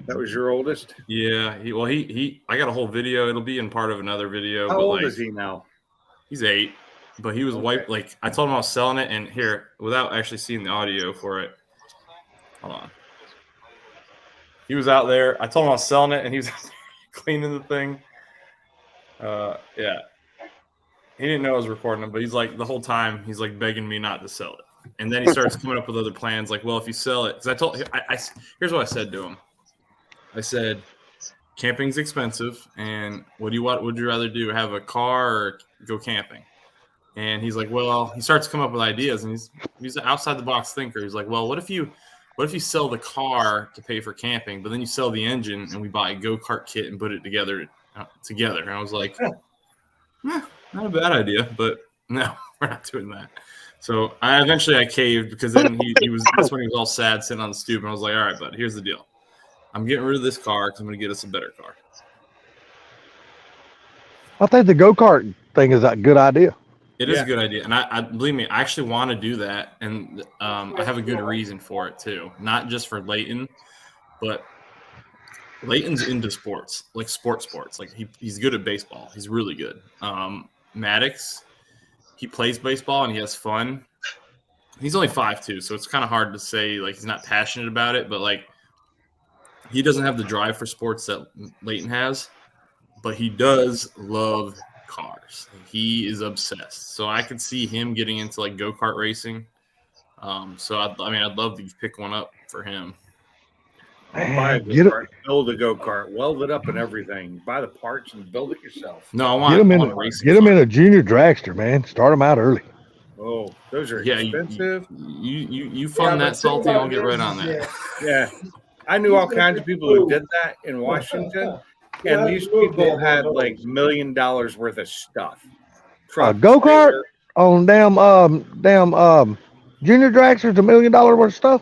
That was your oldest. Yeah. He. I got a whole video. It'll be in part of another video. How but old like, is he now? He's 8, but he was Okay. wiped. Like I told him I was selling it, and here, without actually seeing the audio for it, hold on. He was out there. I told him I was selling it, and he was out there cleaning the thing. Yeah. He didn't know I was recording him, but he's like the whole time he's like begging me not to sell it. And then he starts coming up with other plans, like, well, if you sell it, because I told him, here's what I said to him. I said, camping's expensive, and what would you rather do, have a car or go camping? And he's like, well, he starts to come up with ideas, and he's an outside the box thinker. He's like, well, what if you sell the car to pay for camping, but then you sell the engine and we buy a go-kart kit and put it together. And I was like, not a bad idea, but no, we're not doing that. So I caved, because then that's when he was all sad sitting on the stoop, and I was like, all right, bud, here's the deal. I'm getting rid of this car because I'm going to get us a better car. I think the go-kart thing is a good idea. It is a good idea. And I believe me, I actually want to do that. And I have a good reason for it too. Not just for Leighton, but Leighton's into sports, like sports. Like he's good at baseball. He's really good. Maddox, he plays baseball and he has fun. He's only 5'2", so it's kind of hard to say like he's not passionate about it, but like he doesn't have the drive for sports that Leighton has, but he does love cars. He is obsessed. So I could see him getting into like go-kart racing. So I'd love to pick one up for him. Buy a go-kart, build a go-kart, weld it up and everything. Buy the parts and build it yourself. No, I want get him in a junior dragster, man. Start them out early. Oh, those are expensive. You fund that, Salty, and I'll get right on that. Yeah. I knew all kinds of people who did that in Washington, and these people had like $1 million worth of stuff. A go-kart on damn junior dragsters, $1 million worth of stuff.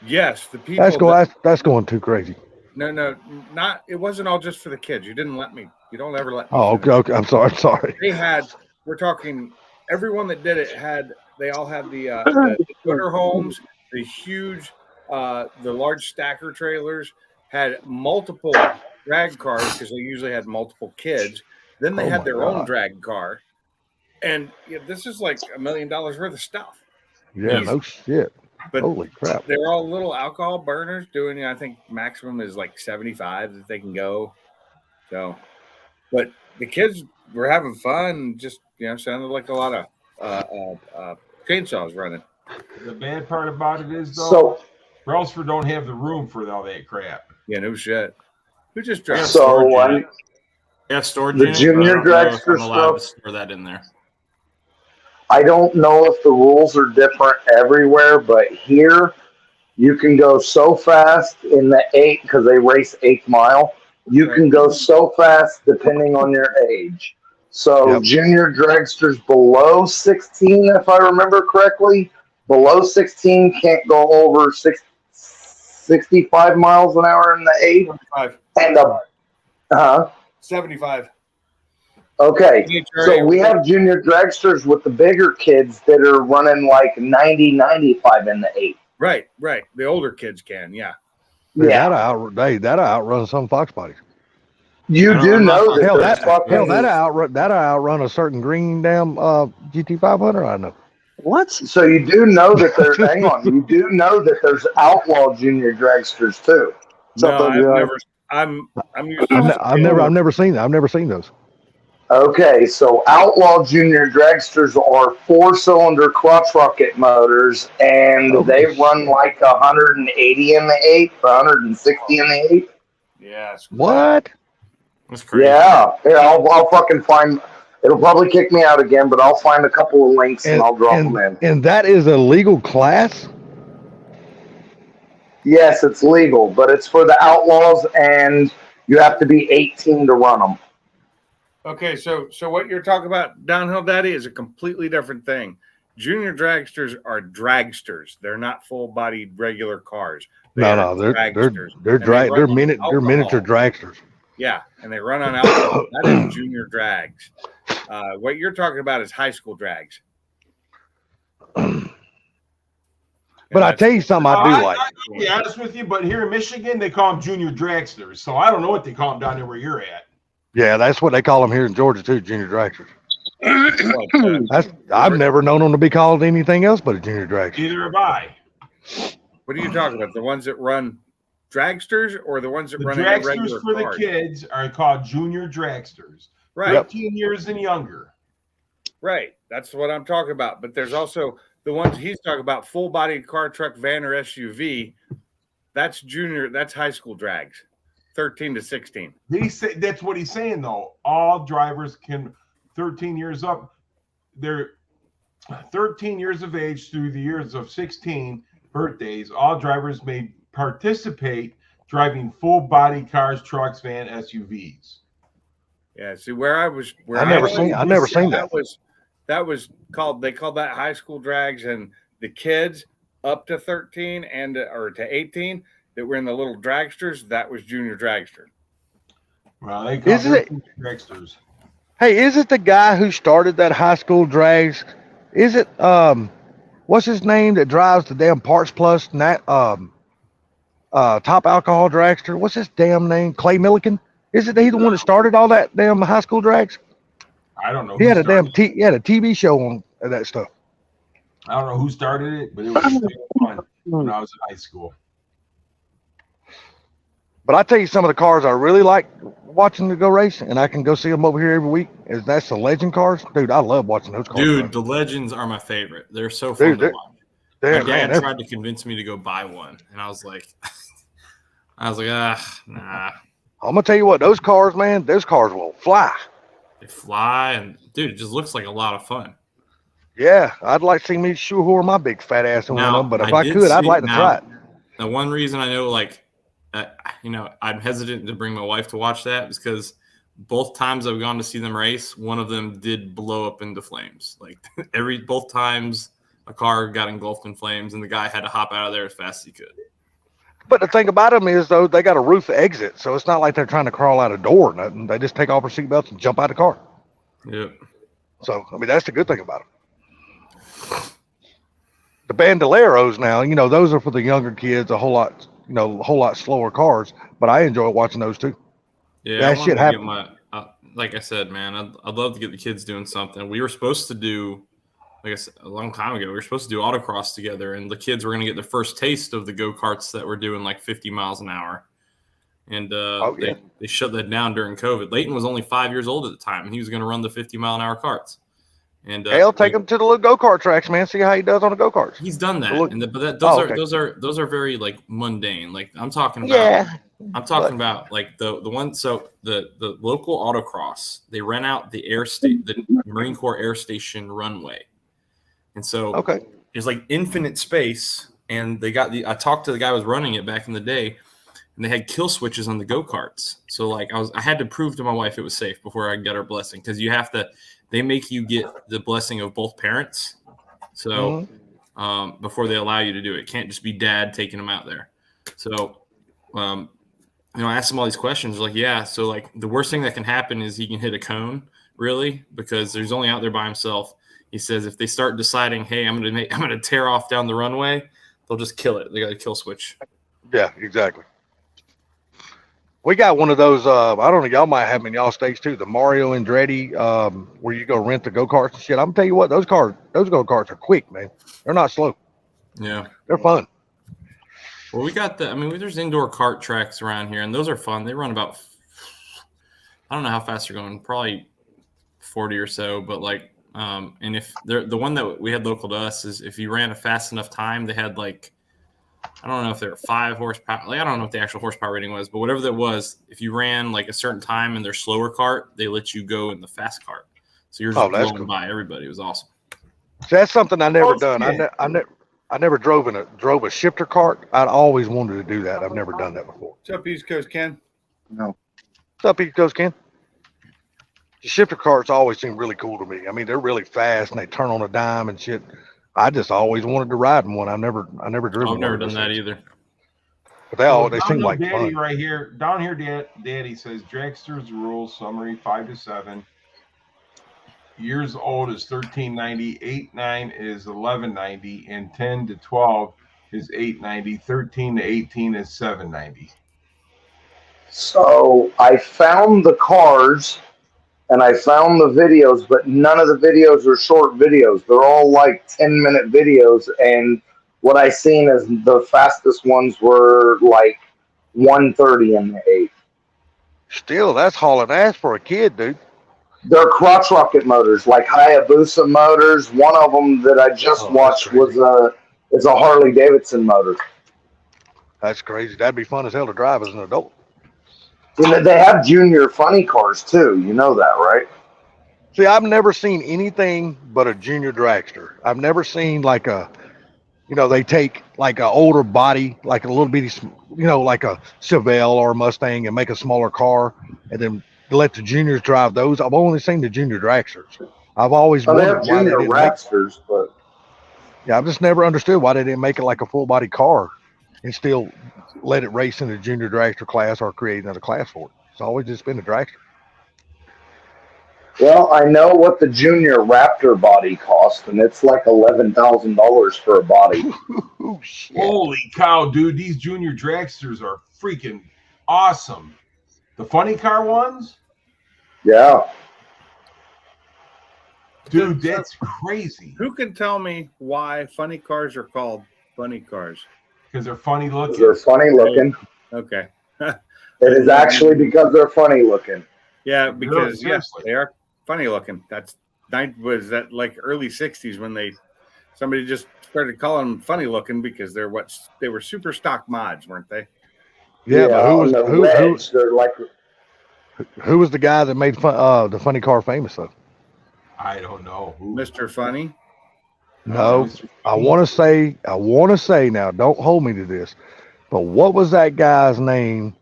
Yes, the people. That's going too crazy. No, not. It wasn't all just for the kids. You didn't let me. You don't ever let me. Oh, okay. I'm sorry. They had. We're talking. Everyone that did it had. They all had the Twitter homes, the huge, the large stacker trailers, had multiple drag cars because they usually had multiple kids. Then they had their own drag car, and this is like $1 million worth of stuff. Yeah, no shit. But holy crap! They're all little alcohol burners doing. I think maximum is like 75 that they can go. So, but the kids were having fun. Just sounded like a lot of chainsaws running. The bad part about it is though, Brelsford don't have the room for all that crap. Yeah, no shit. Who just dropped? So storage. The junior dragster stuff. Store that in there. I don't know if the rules are different everywhere, but here you can go so fast in the 8 because they race 8th mile. You can go so fast depending on your age. So junior dragsters below 16, if I remember correctly, below 16 can't go over 65 miles an hour in the 8. 75. And 75. Okay, so we have junior dragsters with the bigger kids that are running like 90, 95 in the 8. Right. The older kids can, yeah. That'll outrun some fox bodies. You do know that that'll outrun a certain green damn GT500. I know. What? So you do know that there's hang on. You do know that there's outlaw junior dragsters too. No, I've never seen that. I've never seen those. Okay, so outlaw junior dragsters are 4-cylinder crotch rocket motors, and they run like 180 in the 8, 160 in the 8. Yes. What? That's crazy. Yeah. I'll fucking find. It'll probably kick me out again, but I'll find a couple of links and I'll drop them in. And that is a legal class? Yes, it's legal, but it's for the outlaws, and you have to be 18 to run them. Okay, so what you're talking about, Downhill Daddy, is a completely different thing. Junior dragsters are dragsters. They're not full-bodied regular cars. They're miniature dragsters. Yeah, and they run on alcohol. That is junior drags. What you're talking about is high school drags. But I tell you something I do like. I'll be honest with you, but here in Michigan, they call them junior dragsters. So I don't know what they call them down there where you're at. Yeah, that's what they call them here in Georgia too, junior dragsters. I've never known them to be called anything else but a junior dragster. Neither have I. What are you talking about? The ones that run dragsters or the ones that run dragsters regular for cars? The kids are called junior dragsters. Right. 15 years and younger. Right. That's what I'm talking about. But there's also the ones he's talking about, full body car, truck, van, or SUV, that's junior, that's high school drags, 13 to 16. He said that's what he's saying though. All drivers can 13 years up. They're 13 years of age through the years of 16 birthdays. All drivers may participate driving full body cars, trucks, van, SUVs. Yeah, see where I was, where I never seen that. That was called, they called that high school drags, and the kids up to 13 and or to 18 that were in the little dragsters, that was junior dragster. Well, they call Isn't it- dragsters. Hey, is it the guy who started that high school drags? Is it what's his name that drives the damn Parts Plus top alcohol dragster? What's his damn name? Clay Milliken? Isn't he the one that started all that damn high school drags? I don't know. He had a he had a TV show on that stuff. I don't know who started it, but it was still fun when I was in high school. But I tell you, some of the cars I really like watching to go race, and I can go see them over here every week. That's the Legend cars, dude. I love watching those cars. Dude, the Legends are my favorite. They're so fun Dude, to watch. My damn, dad man, tried to convince me to go buy one, and I was like, nah. I'm gonna tell you what, those cars, man, those cars will fly. They fly, and dude, it just looks like a lot of fun. Yeah, I'd like to see me shoehorn my big fat ass in one of Now, them, but if I I did could, I'd see- like to now- try it. The one reason I know, like, I'm hesitant to bring my wife to watch that is because both times I've gone to see them race, one of them did blow up into flames. Like both times a car got engulfed in flames, and the guy had to hop out of there as fast as he could. But the thing about them is, though, they got a roof exit, so it's not like they're trying to crawl out a door or nothing. They just take off their seatbelts and jump out of the car. Yep. So, I mean, that's the good thing about them. The Bandoleros now, those are for the younger kids, a whole lot slower cars, but I enjoy watching those too. Yeah, That I shit wanted to get happens. like I said, man, I'd love to get the kids doing something. We were supposed to do, like I said, a long time ago, we were supposed to do autocross together, and the kids were going to get their first taste of the go-karts that were doing like 50 miles an hour. And they shut that down during COVID. Leighton was only 5 years old at the time, and he was going to run the 50-mile-an-hour karts. And Hell, take him to the little go-kart tracks, man. See how he does on the go-karts. he's done that, Look- those are very like mundane. Like I'm talking about, about like the one. So the local autocross, they rent out the the Marine Corps Air Station runway, and so there's like infinite space. And they got I talked to the guy who was running it back in the day, and they had kill switches on the go-karts. So like I had to prove to my wife it was safe before I got her blessing, because you have to. They make you get the blessing of both parents. So before they allow you to do it, can't just be dad taking them out there. So, I asked him all these questions. Like, yeah. So like the worst thing that can happen is he can hit a cone, really, because he's only out there by himself. He says, if they start deciding, hey, I'm going to tear off down the runway, they'll just kill it. They got a kill switch. Yeah, exactly. We got one of those. I don't know. Y'all might have them in y'all states too. The Mario Andretti, where you go rent the go-karts and shit. I'm gonna tell you what, those go-karts are quick, man. They're not slow. Yeah. They're fun. Well, we got there's indoor kart tracks around here, and those are fun. They run about, I don't know how fast they're going, probably 40 or so, but like, and if the one that we had local to us is if you ran a fast enough time, they had like, I don't know if they were 5 horsepower. Like, I don't know what the actual horsepower rating was, but whatever that was, if you ran like a certain time in their slower cart, they let you go in the fast cart. So you're just blowing by everybody. It was awesome. So that's something I never done. I never drove a shifter cart. I'd always wanted to do that. I've never done that before. What's up, East Coast Ken? No. What's up, East Coast Ken? The shifter carts always seem really cool to me. I mean, they're really fast and they turn on a dime and shit. I just always wanted to ride in one. I never driven. I've never done that either. But they seem like Daddy fun. right here. Down here, Daddy says Dragster's rules summary 5 to 7. Years old is 1390, 8-9 is 1190, and 10 to 12 is 890, 13 to 18 is 790. So I found the cars and I found the videos, but none of the videos are short videos. They're all like 10-minute videos. And what I seen is the fastest ones were like 130 in the 8. Still, that's hauling ass for a kid, dude. They're crotch rocket motors, like Hayabusa motors. One of them that I just Oh, that's watched crazy. is a Harley Davidson motor. That's crazy. That'd be fun as hell to drive as an adult. You know, they have junior funny cars too. You know that, right? See, I've never seen anything but a junior dragster. I've never seen like a, they take like an older body, like a little bitty, like a Chevelle or a Mustang, and make a smaller car, and then let the juniors drive those. I've only seen the junior dragsters. I've always Oh, they wondered have why they junior didn't make. Rapsters, but Yeah, I've just never understood why they didn't make it like a full body car and still let it race in the junior dragster class or create another class for it. It's always just been a dragster. well, I know what the junior Raptor body cost, and it's like $11,000 for a body. Oh shit! Holy cow, dude! These junior dragsters are freaking awesome. The funny car ones, Yeah. dude, that's crazy Who can tell me why funny cars are called funny cars? because they're funny looking. They're funny looking. Okay. It is actually because they're funny looking. Yeah, because yes, seriously. they are funny looking. Was that like early '60s when somebody just started calling them funny looking because they were super stock mods, weren't they? Yeah, but on the Reds, they're like, who was the guy that made the funny car famous though? I don't know who. Mr. Funny. No, Mr. I Funny. want to say now, don't hold me to this, but what was that guy's name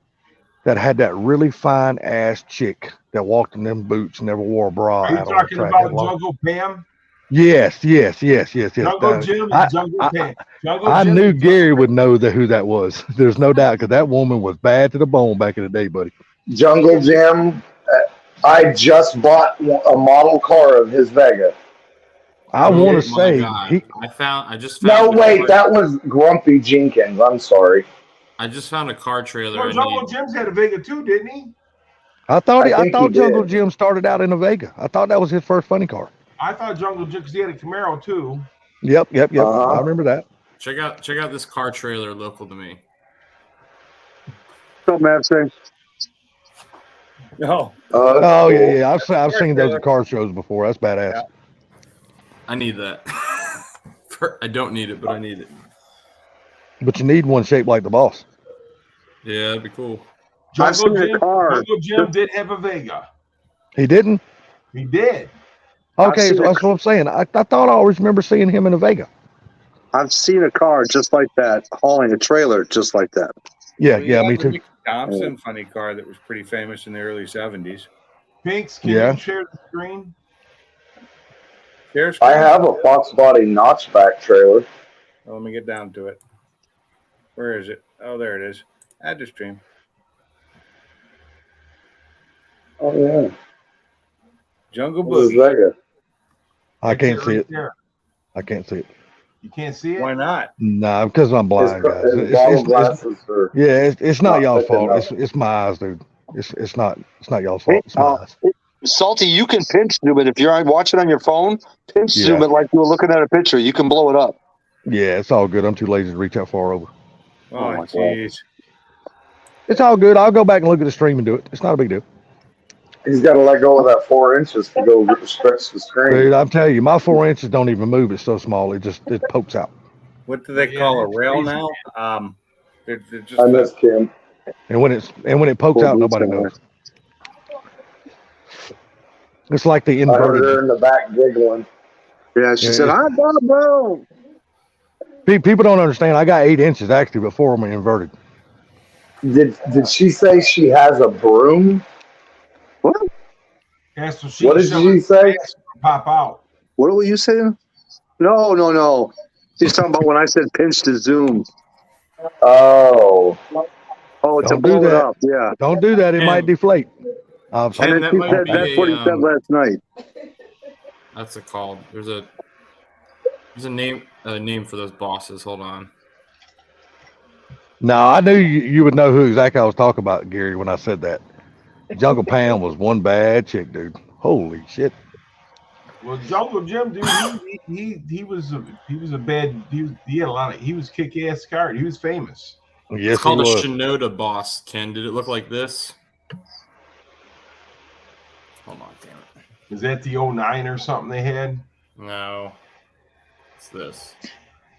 that had that really fine ass chick that walked in them boots, never wore a bra? Are you out on the talking track about that long? Jungle Pam? Yes. Jungle Jim I- and Jungle Pam. Jungle I Jim knew and Gary Jungle would know who that was. There's no doubt, because that woman was bad to the bone back in the day, buddy. Jungle Jim. I just bought a model car of his Vega. I Oh want to my say God. I just No, found wait, that was Grumpy Jenkins. I'm sorry. I just found a car trailer. Well, I Jungle need. Jim's had a Vega too, didn't he? I thought I think he Jungle did. Jim started out in a Vega. I thought that was his first funny car. I thought Jungle Jim because he had a Camaro too. Yep. Uh-huh. I remember that. Check out this car trailer local to me. What's up, Madsen? No. Oh yeah. I've seen those at car shows before. That's badass. Yeah. I need that. I don't need it, but I need it. But you need one shaped like the boss. Yeah, that'd be cool. I've seen a car. Jungle Jim did have a Vega. He didn't. He did. Okay, seen so a- that's what I'm saying. I thought I always remember seeing him in a Vega. I've seen a car just like that, hauling a trailer just like that. Yeah, Well, yeah, you me had the too. Mickey Thompson funny car that was pretty famous in the early '70s. Pinks, can Yeah. you share the screen? Here's I have a Fox Body notchback trailer. Let me get down to it. Where is it? Oh, there it is. Add to stream. Oh, yeah. Jungle What is Boogie. Vega? I can't Right see it. there. I can't see it. You can't see it? Why not? Nah, because I'm blind, guys. His bottle glasses are. Yeah, it's not Not y'all's thick fault. enough. It's my eyes, dude. It's not y'all's fault. It's my eyes. Salty, you can pinch zoom it. If you're watching on your phone, pinch zoom Yeah. it like you were looking at a picture. You can blow it up. Yeah, it's all good. I'm too lazy to reach that far over. Oh, my God. jeez. It's all good. I'll go back and look at the stream and do it. It's not a big deal. He's got to let go of that 4 inches to go stretch the screen. Dude, I'm telling you, my 4 inches don't even move. It's so small. It pokes out. What do they Yeah, call a it's rail crazy. now? They're just I miss Kim. And when it pokes Cool out, boots nobody on knows. It's like the I heard her inverted. in the back giggling. Yeah, she Yeah, said, "I got a bro." People don't understand. I got 8 inches actually, but 4 of them are inverted. Did she say she has a broom? Yeah, so she What can did show you her say? ass and pop out. What were you saying? No. He's talking about when I said pinch to zoom. Oh, Oh, to Don't do blow it that. up. Yeah. Don't do that. It And- might deflate. And Ken, then that he might said, be that's what he said last night. That's called. There's a name for those bosses. Hold on. No, I knew you would know who exactly I was talking about, Gary, when I said that. Jungle Pam was one bad chick, dude. Holy shit. Well, Jungle Jim, dude, he was a bad. He had a lot of. He was kick ass card. He was famous. Yes, It's he called a was. Shinoda boss. Ken, did it look like this? Hold on, damn it. Is that the 09 or something they had? No. What's this?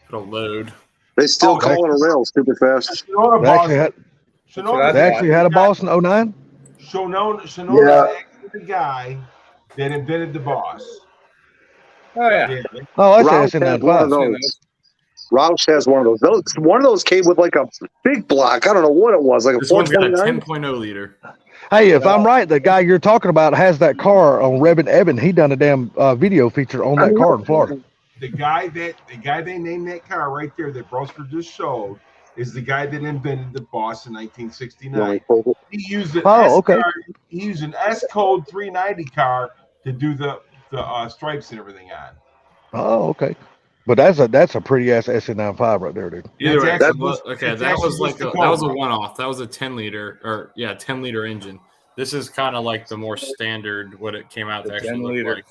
It'll load. They still Oh, call it a rail super fast. Shinoda They actually boss. had, Shinoda, they actually had a boss in 09? Shinoda's Yeah. actually the guy that invented the boss. Oh yeah. Yeah. Oh, that's Roush an has one of SN95. those. Roush has one of those. One of those came with like a big block. I don't know what it was, like a This one's got a 429. 10.0 liter. Hey, if I'm right, the guy you're talking about has that car on Rebin Evan. He done a damn video feature on that car in Florida. The guy they named that car right there that Broster just showed is the guy that invented the boss in 1969. He used an He used an S code 390 car to do the stripes and everything on. Oh, okay. But that's a pretty ass SN95 right there, dude. Either way, actually that was like just that was a one-off. That was a 10-liter or 10-liter engine. This is kind of like the more standard what it came out to The actually 10 look liter. like.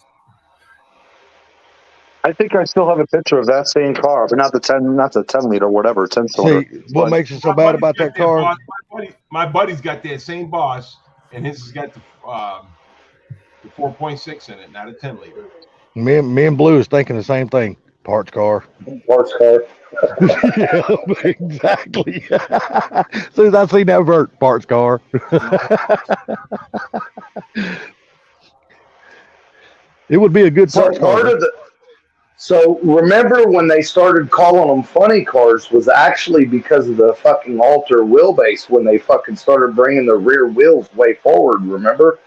I think I still have a picture of that same car, but not the 10 liter, whatever, 10 cylinder. See, what makes it so bad about that car? Boss, my buddy's got that same boss, and his has got the 4.6 in it, not a 10 liter. Me and Blue is thinking the same thing. Parts car. Parts car. Yeah, exactly. As soon as I see that vert, parts car. It would be a good So parts part car. of the. So remember when they started calling them funny cars was actually because of the fucking Alter wheelbase when they fucking started bringing the rear wheels way forward. Remember?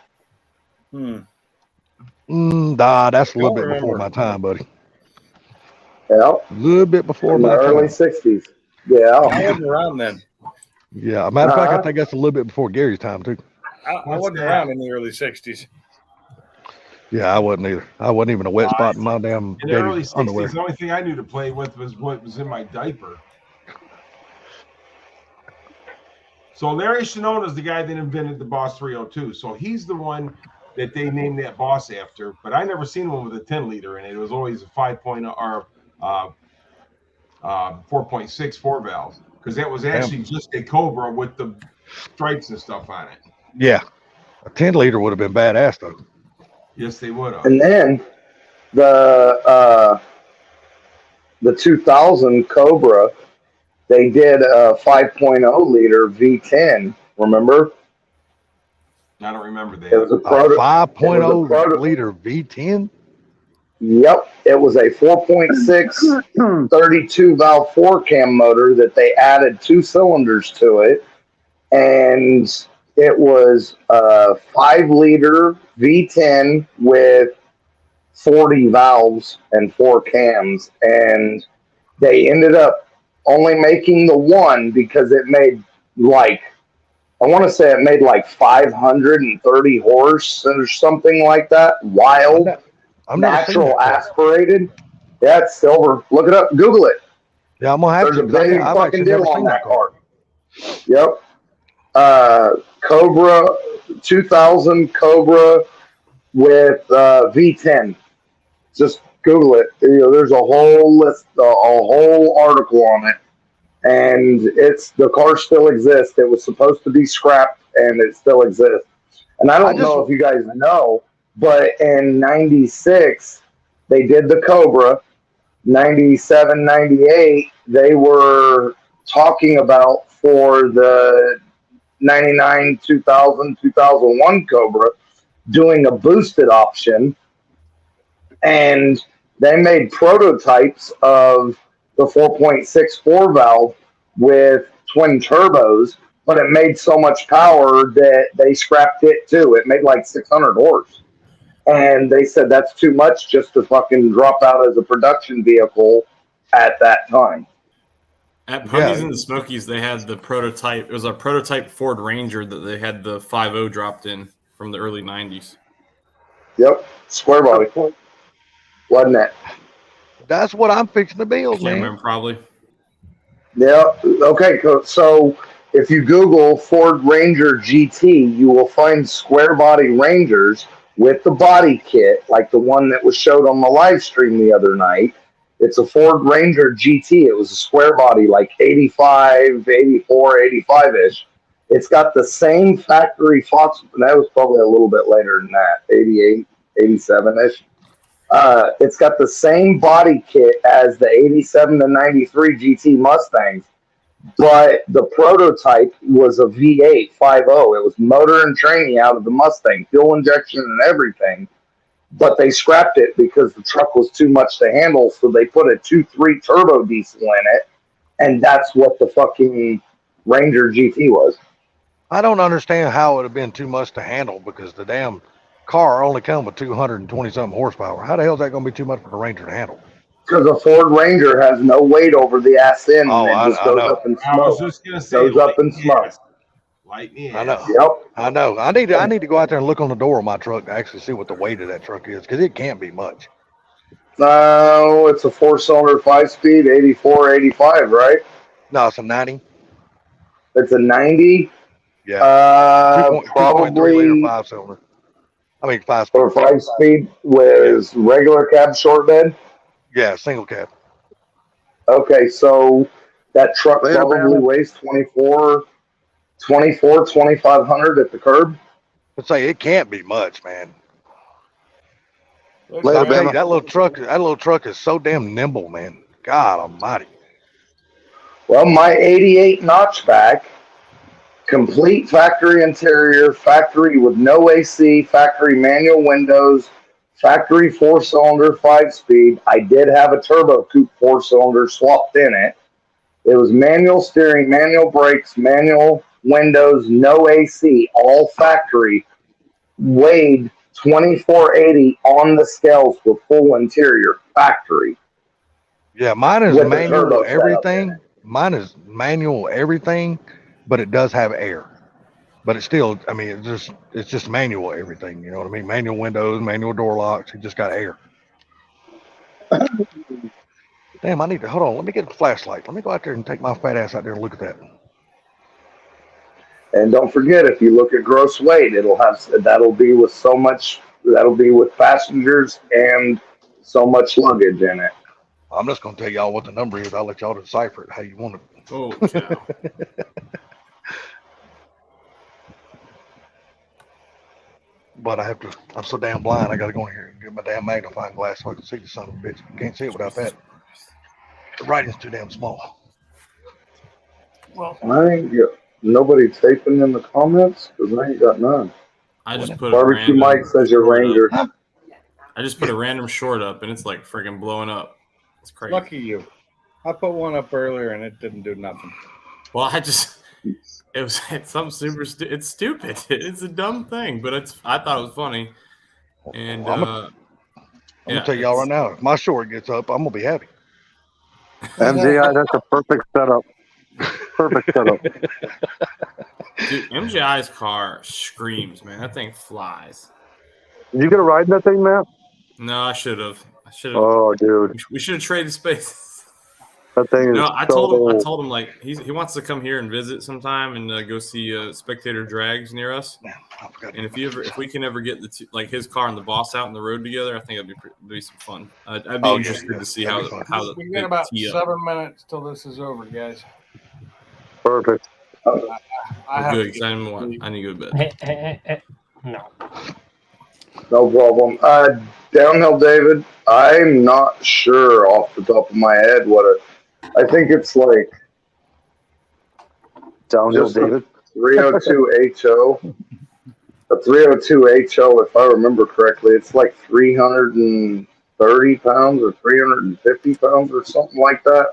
Nah, that's a little Don't bit before remember. my time, buddy. Yeah. A little bit before In the my early time. '60s. Yeah. I wasn't around then. Yeah, matter of fact, I Uh-huh. think that's a little bit before Gary's time too. I wasn't around in the early '60s. Yeah, I wasn't either. I wasn't even a wet spot in my damn In the early Gary's 60s, underwear. the only thing I knew to play with was what was in my diaper. So Larry Shinoda is the guy that invented the Boss 302. So he's the one that they named that boss after. But I never seen one with a 10 liter in it. It was always a 5.0 or 4.6 4 valve because that was actually just a Cobra with the stripes and stuff on it. Yeah, a 10-liter would have been badass though. Yes, they would have. And then the 2000 Cobra, they did a 5.0 liter V10. Remember? I don't remember that. It was a A proto. 5.0 proto- liter V10. Yep, it was a 4.6 32 valve 4 cam motor that they added 2 cylinders to it, and it was a 5 liter V10 with 40 valves and 4 cams, and they ended up only making the one because it made like, I want to say it made like 530 horse or something like that. Wild. I've never seen Natural that car. aspirated. Yeah, it's silver. Look it up. Google it. Yeah, I'm gonna have There's to. a 'cause I- big I've fucking actually never deal on seen that that car. car. Yep. Cobra 2000 Cobra with V10. Just Google it. You know, there's a whole list, a whole article on it, and the car still exists. It was supposed to be scrapped, and it still exists. And I don't know if you guys know, but in '96 they did the Cobra. 97, 98 they were talking about for the 99, 2000, 2001 Cobra doing a boosted option, and they made prototypes of the 4.64 valve with twin turbos, but it made so much power that they scrapped it too. It made like 600 horse. And they said that's too much just to fucking drop out as a production vehicle at that time. At Pundy's and the Smokies, they had the prototype. It was a prototype Ford Ranger that they had the 5.0 dropped in from the early 90s. Yep. Square body. Wasn't it? That's what I'm fixing to build, Can't man. remember, probably. Yeah. Okay. So if you Google Ford Ranger GT, you will find square body Rangers with the body kit, like the one that was showed on the live stream the other night. It's a Ford Ranger GT. It was a square body, like 85, 84, 85-ish. It's got the same factory Fox. That was probably a little bit later than that, 88. 87-ish. It's got the same body kit as the 87 to 93 GT Mustangs, but the prototype was a V8 5.0. It was motor and training out of the Mustang, fuel injection and everything. But they scrapped it because the truck was too much to handle, so they put a 2.3 turbo diesel in it, and that's what the fucking Ranger GT was. I don't understand how it would have been too much to handle because the damn car only come with 220 something horsepower. How the hell is that going to be too much for the Ranger to handle? Because a Ford Ranger has no weight over the ass end, Oh, and it just goes know. up in I was smoke. just gonna say, Goes up in smoke. Light me. I know. Yep. I know. I need to go out there and look on the door of my truck to actually see what the weight of that truck is because it can't be much. No, it's a 4-cylinder 5-speed, 84, 85, right? No, it's a 90. It's a 90. Yeah. 2.3 Probably liter 5-cylinder. I mean 5 or speed. 5-speed with regular cab short bed. Yeah, single cab. Okay, so that truck Later, probably man. weighs 2,500 at the curb. Let's say it can't be much, man. Later, I'll tell you, Bama. that little truck is so damn nimble, man. God almighty. Well, my 88 notchback, complete factory interior, factory with no AC, factory manual windows, factory 4-cylinder 5-speed. I did have a turbo coupe 4-cylinder swapped in it. It was manual steering, manual brakes, manual windows, no AC, all factory. Weighed 2480 on the scales with full interior factory. Yeah, mine is With the manual turbo setup in everything. it. Mine is manual everything, but it does have air. But it's still, I mean, it's just manual everything. You know what I mean? Manual windows, manual door locks. It just got air. Damn, I need to hold on. Let me get a flashlight. Let me go out there and take my fat ass out there and look at that. And don't forget, if you look at gross weight, that'll be with passengers and so much luggage in it. I'm just gonna tell y'all what the number is. I'll let y'all decipher it how you want it. Oh, cow. But I'm so damn blind. I gotta go in here and get my damn magnifying glass so I can see the son of a bitch. Can't see it without that. The writing's too damn small. Well, I ain't got nobody taping in the comments because I ain't got none. I just put Barbecue a Mike says you're short Ranger. up. I just put a random short up and it's like freaking blowing up. It's crazy. lucky you. I put one up earlier and it didn't do nothing. Well, it's something super. It's stupid. It's a dumb thing, but I thought it was funny. And Well, I'm gonna tell y'all right now, if my short gets up, I'm gonna be happy. MGI, that's a perfect setup. Perfect setup. Dude, MGI's car screams, man. That thing flies. Did you get a ride in that thing, Matt? No, I should have. Oh, dude, We should have traded space. that thing is. No, I told him like he wants to come here and visit sometime and go see Spectator Drags near us. I forgot. And if we can ever get like his car and the boss out on the road together, I think it'd be some fun. I'd be Oh, yeah, interested yeah. to see That'd how be fun. how the We got about tee up. 7 minutes till this is over, guys. Perfect. I We're have good to 'cause I need to go to bed. No. No problem. Downhill David, I'm not sure off the top of my head I think it's like Downhill, Just a- David. 302 HO. A 302 HO, if I remember correctly, it's like 330 pounds or 350 pounds or something like that.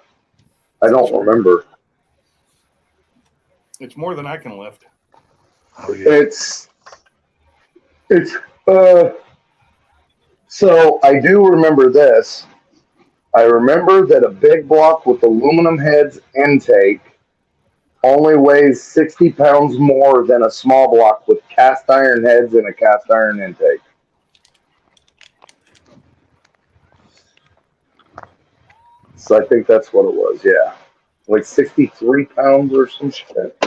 I don't remember. It's more than I can lift. Oh, yeah. It's so I do remember this. I remember that a big block with aluminum heads intake only weighs 60 pounds more than a small block with cast iron heads and a cast iron intake. So I think that's what it was, yeah. Like 63 pounds or some shit.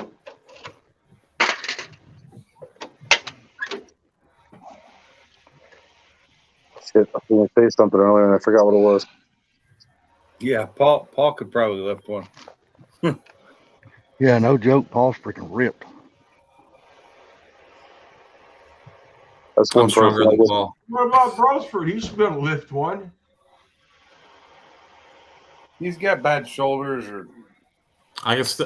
Shit, I was going to say something earlier and I forgot what it was. Yeah, Paul could probably lift one. Yeah, no joke. Paul's freaking ripped. That's I'm one stronger person. I than would- Paul. What about Brosford? He should be able to lift one. He's got bad shoulders, or I was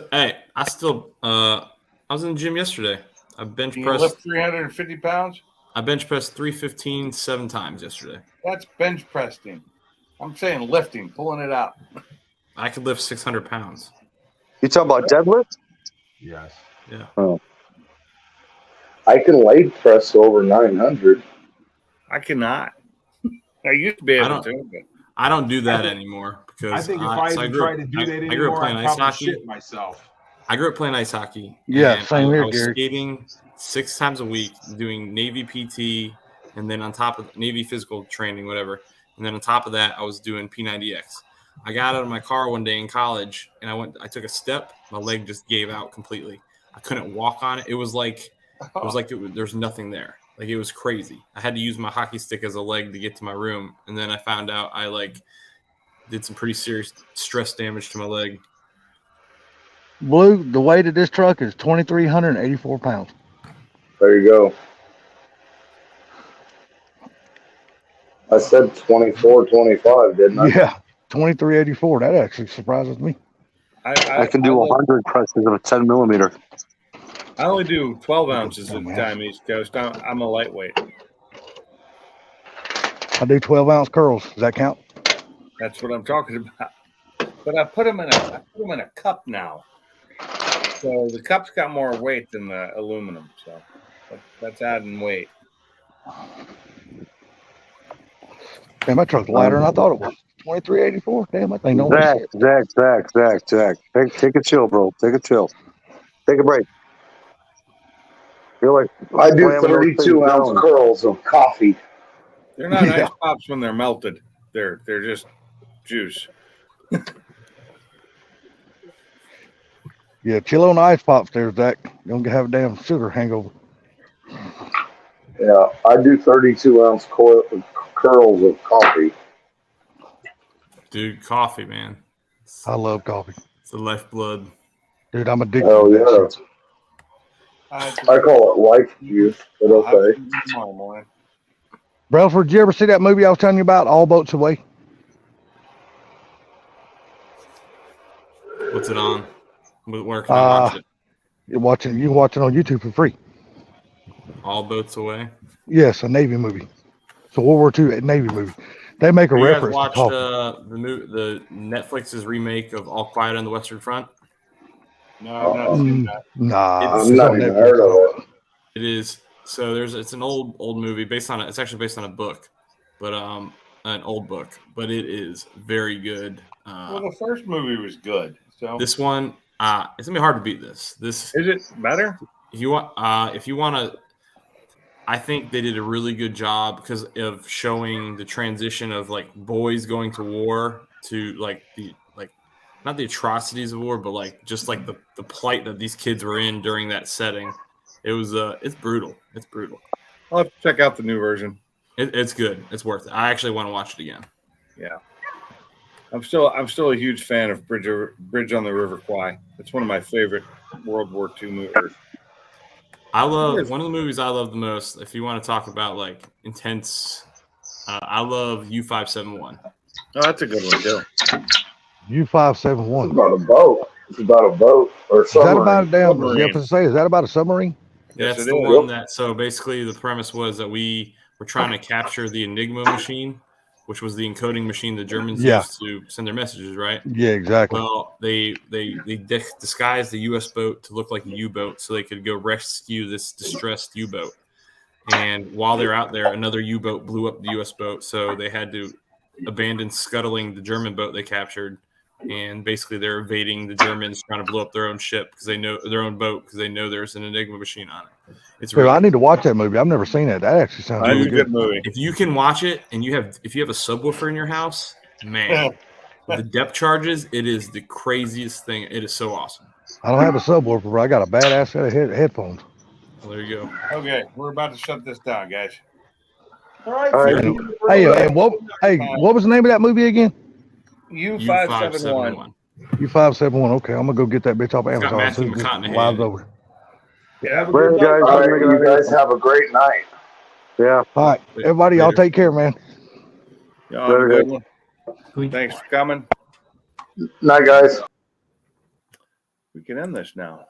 in the gym yesterday. I bench can you lift pressed 350 pounds? 315 7 times yesterday. That's bench pressing. I'm saying lifting, pulling it out. I could lift 600 pounds. You talking about deadlift? Yes. Yeah. I can leg press over 900. I cannot. I used to be I able don't- to, but I don't do that anymore because I think if I so even grew up- tried to do that I grew up anymore, playing I'd ice probably hockey. shit myself. I grew up playing ice hockey. Yeah, and same I here, was Gary. skating 6 times a week, doing Navy PT, and then on top of Navy physical training, whatever. And then on top of that, I was doing P90X. I got out of my car one day in college, and I took a step. My leg just gave out completely. I couldn't walk on it. It was like there's nothing there. Like, it was crazy. I had to use my hockey stick as a leg to get to my room, and then I found out I did some pretty serious stress damage to my leg. Blue, the weight of this truck is 2,384 pounds. There you go. I said 24, 25, didn't I? Yeah, 2,384. That actually surprises me. I can do lift- 100 presses of a 10 millimeter. I only do 12 ounces at the time, East Coast. I'm a lightweight. I do 12-ounce curls. Does that count? That's what I'm talking about. But I put them in a cup now. So the cup's got more weight than the aluminum. So that's adding weight. Damn, my truck's lighter than I thought it was. 2,384. Damn, that thing don't weigh shit. Zach. Take a chill, bro. Take a chill. Take a break. You're like, I do slamming those 32 things ounce down. curls of coffee. They're not Yeah. ice pops when they're melted. They're just juice. Yeah, chill on the ice pops there, Zach. You don't have a damn sugar hangover. Yeah, I do 32 ounce curls of coffee. Dude, coffee, man. I love coffee. It's the lifeblood. Dude, I'm addicted Oh, to that yeah. shit. I call it life juice, but okay. Tomorrow morning. Brelford, did you ever see that movie I was telling you about, All Boats Away? What's it on? Where can I watch it? You can watch it on YouTube for free. All boats away. Yes, a Navy movie. It's a World War II Navy movie. They make a You guys reference to watched coffee. the Netflix's remake of All Quiet on the Western Front? No, I've not seen that. Nah, It's I've not on even Netflix. heard of it. It is. So it's an old movie it's actually based on a book, but an old book, but it is very good. Well, the first movie was good. So This one, it's gonna be hard to beat this. This is it better? if you want to, I think they did a really good job because of showing the transition of like boys going to war to not the atrocities of war, but just the plight that these kids were in during that setting. It was it's brutal. It's brutal. I'll have to check out the new version. It's good. It's worth it. I actually want to watch it again. Yeah. I'm still a huge fan of Bridge on the River Kwai. It's one of my favorite World War II movies. I love one of the movies I love the most. If you want to talk about like intense, I love U-571. Oh, that's a good one too. It's U-571. about a boat. It's about a boat or Is that about a something. damn? Submarine. You have to say, is that about a submarine? Yes, That's it the is. one that. So basically, the premise was that we were trying to capture the Enigma machine, which was the encoding machine the Germans Yeah. used to send their messages. Right. Yeah, exactly. Well, they disguised the U.S. boat to look like a U-boat so they could go rescue this distressed U-boat. And while they're out there, another U-boat blew up the U.S. boat, so they had to abandon scuttling the German boat they captured. And basically, they're evading the Germans, trying to blow up their own ship because they know their own boat because they know there's an Enigma machine on it. It's Dude, really, I need to watch that movie. I've never seen that. That actually sounds That's really a good good. movie. if you can watch it and if you have a subwoofer in your house, man, the depth charges, it is the craziest thing. It is so awesome. I don't have a subwoofer, but I got a badass set of headphones. Well, there you go. Okay, we're about to shut this down, guys. All right. All right. Hey, and what was the name of that movie again? U-571. U-571. Okay, I'm gonna go get that bitch off It's got Amazon. Matthew Soon as this McConaughey live's in it. over. Yeah. All right, you guys have a great night. Yeah. All right, everybody, y'all take care, man. Y'all have a Very good good. one. Thanks for coming. Night, guys. We can end this now.